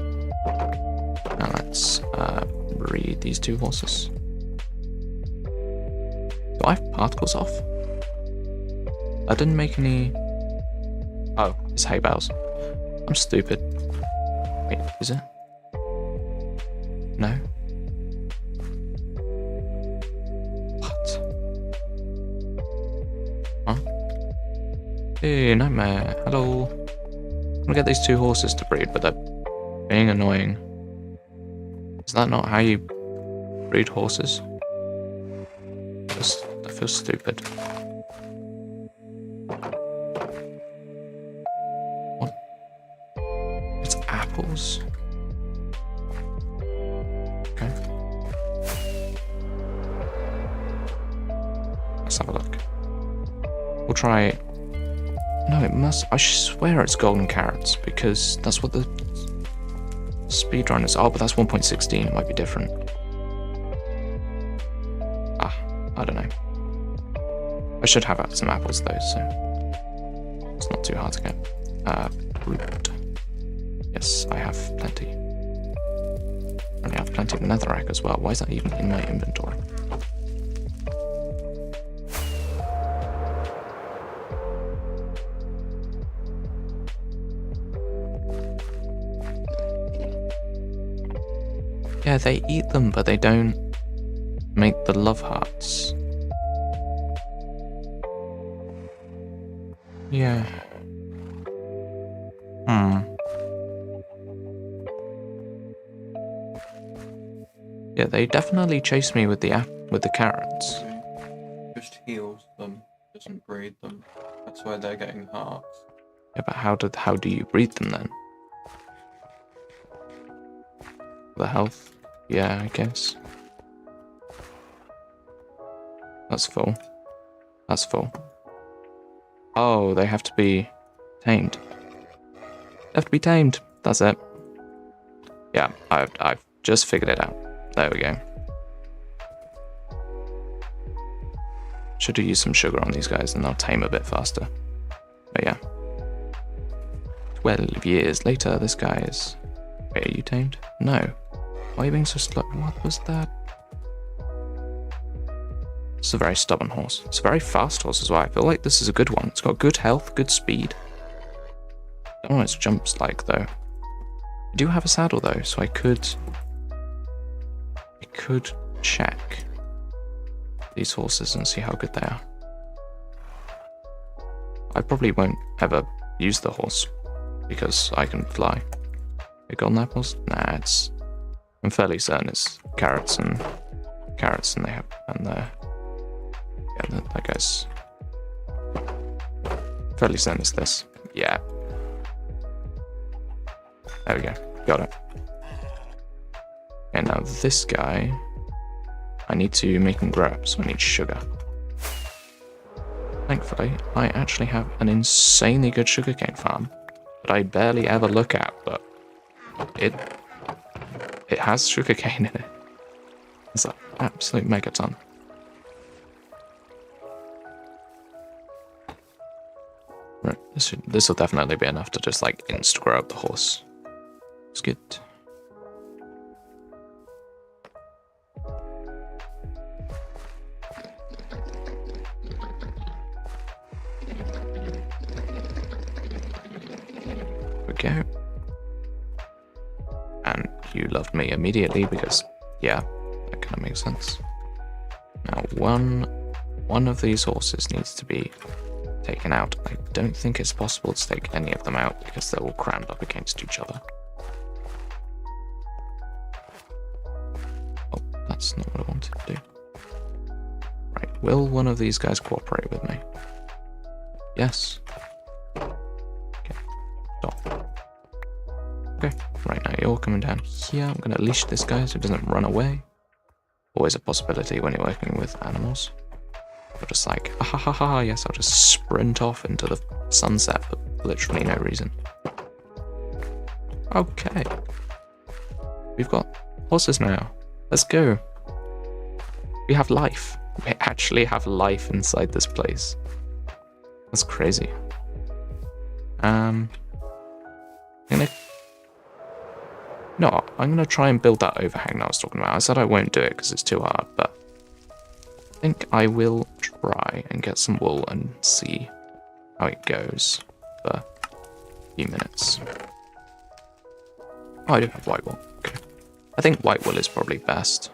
Now let's breed these 2 horses. Do I have particles off? I didn't make any... Oh, it's hay bales. I'm stupid. Wait, is it? No? What? Huh? Hey, nightmare. Hello. I'm gonna get these 2 horses to breed, but they're Being annoying. Is that not how you breed horses? That feels stupid. What? It's apples. Okay. Let's have a look. We'll try... No, it must... I swear it's golden carrots, because that's what the speedrun is. Oh, but that's 1.16. It might be different. Ah, I don't know. I should have some apples, though, so... It's not too hard to get. Fruit. Yes, I have plenty. I only have plenty of netherrack as well. Why is that even in my inventory? Yeah, they eat them, but they don't make the love hearts. Yeah. Yeah, they definitely chase me with the carrots. Just heals them, doesn't breed them. That's why they're getting hearts. Yeah, but how do you breed them then? The health? Yeah, I guess. That's full. That's full. Oh, they have to be tamed. They have to be tamed. That's it. Yeah, I've just figured it out. There we go. Should have used some sugar on these guys and they'll tame a bit faster. But yeah. 12 years later, this guy is... Wait, are you tamed? No. Why are you being so slow? What was that? It's a very stubborn horse. It's a very fast horse as well. I feel like this is a good one. It's got good health, good speed. I don't know what its jump's like, though. I do have a saddle, though, so I could check these horses and see how good they are. I probably won't ever use the horse because I can fly. The golden apples? Nah, it's... I'm fairly certain it's carrots and they have... And yeah, that guy's... Fairly certain it's this. Yeah. There we go. Got it. Okay, now this guy... I need to make him grow up, so I need sugar. Thankfully, I actually have an insanely good sugarcane farm that I barely ever look at, but it has sugarcane in it. It's an absolute megaton. Right, this will definitely be enough to just like insta grow up the horse. It's good. Go. And you loved me immediately because, yeah, that kind of makes sense. Now, one of these horses needs to be taken out. I don't think it's possible to take any of them out because they're all crammed up against each other. Oh, that's not what I wanted to do. Right, will one of these guys cooperate with me? Yes. Okay, stop. Okay, right now you're coming down here. I'm going to leash this guy so he doesn't run away. Always a possibility when you're working with animals. You're just like, ah, ha ha ha, yes, I'll just sprint off into the sunset for literally no reason. Okay. We've got horses now. Let's go. We have life. We actually have life inside this place. That's crazy. I'm gonna try and build that overhang that I was talking about. I said I won't do it because it's too hard, but I think I will try and get some wool and see how it goes for a few minutes. Oh, I do have white wool. Okay. I think white wool is probably best.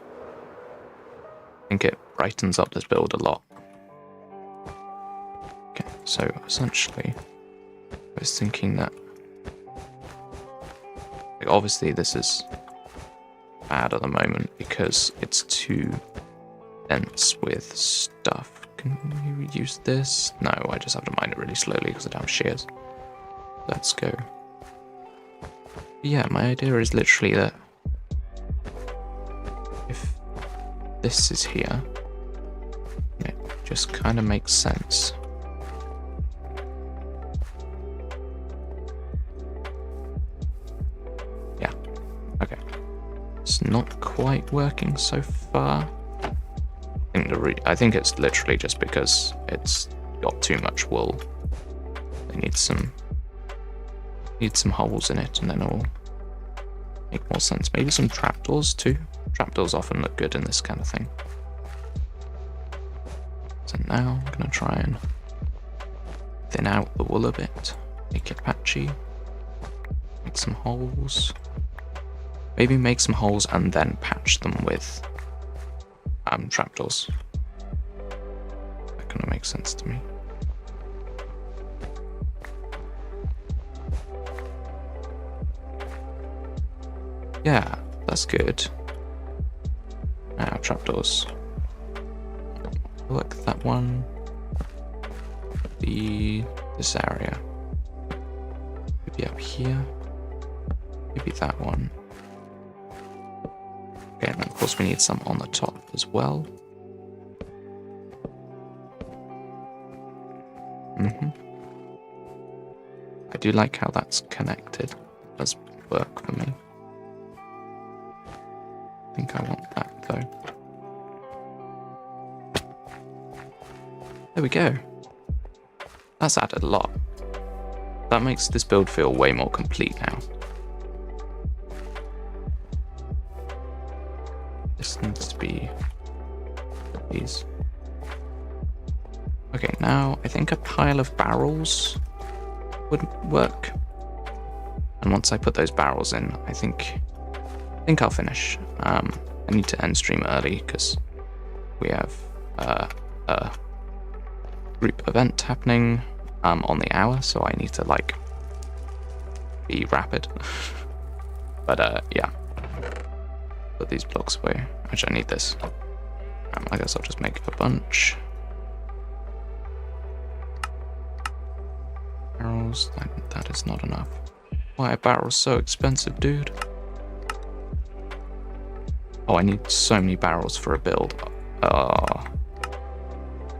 I think it brightens up this build a lot. Okay, so essentially, I was thinking that Like, obviously this is bad at the moment because it's too dense with stuff. Can you use this? No, I just have to mine it really slowly because I don't have shears. Let's go. But yeah, my idea is literally that if this is here, it just kind of makes sense. Yeah, okay. It's not quite working so far. I think it's literally just because it's got too much wool. They need some holes in it, and then it'll make more sense. Maybe some trapdoors too. Trapdoors often look good in this kind of thing. So now I'm gonna try and thin out the wool a bit, make it patchy, make some holes. Maybe make some holes and then patch them with trapdoors. That kind of makes sense to me. Yeah, that's good. Now, trapdoors. Look, that one. This area. Maybe up here. Maybe that one. Okay, and of course we need some on the top as well. I do like how that's connected. It does work for me. I think I want that though. There we go. That's added a lot. That makes this build feel way more complete now. This needs to be these. Okay, now I think a pile of barrels would work. And once I put those barrels in, I think I'll finish. I need to end stream early because we have a group event happening on the hour, so I need to like be rapid. But yeah. Put these blocks away. Actually, I need this. I guess I'll just make a bunch. Barrels, that is not enough. Why are barrels so expensive, dude? Oh, I need so many barrels for a build.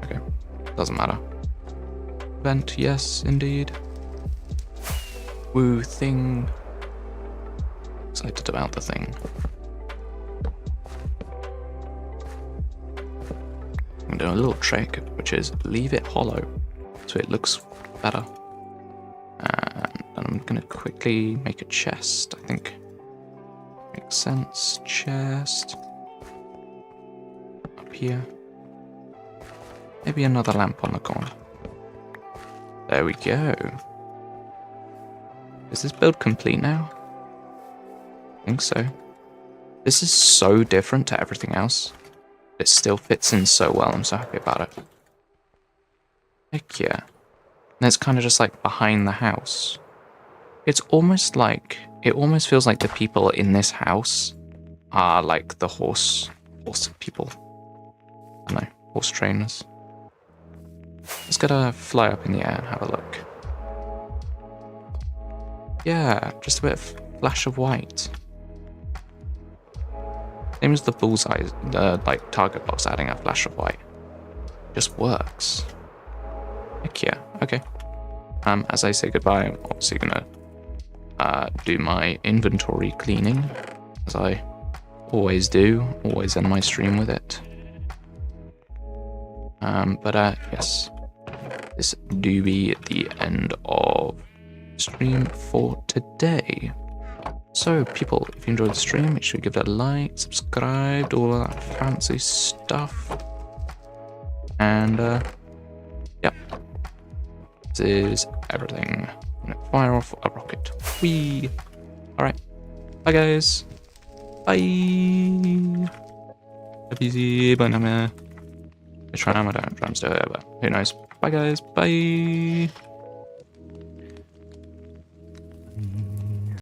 Okay, doesn't matter. Vent, yes, indeed. Woo, thing. Excited about the thing. I'm doing a little trick, which is leave it hollow so it looks better. And I'm gonna quickly make a chest, I think. Makes sense. Chest. Up here. Maybe another lamp on the corner. There we go. Is this build complete now? I think so. This is so different to everything else. It still fits in so well. I'm so happy about it. Heck yeah. And it's kind of just like behind the house. It's almost like, it almost feels like the people in this house are like the horse people. I don't know, horse trainers. Let's get a fly up in the air and have a look. Yeah, just a bit of flash of white. Same as the bullseye, the like target box adding a flash of white. Just works. Heck yeah, okay. As I say goodbye, I'm obviously gonna do my inventory cleaning, as I always do, always end my stream with it. But yes, this do be the end of stream for today. So people, if you enjoyed the stream, make sure you give it a like, subscribe, all that fancy stuff. And yeah, this is everything. I'm gonna fire off a rocket. Whee! Alright, bye guys. Bye. Easy, but I'm gonna try. I'm still here, but who knows? Bye guys. Bye.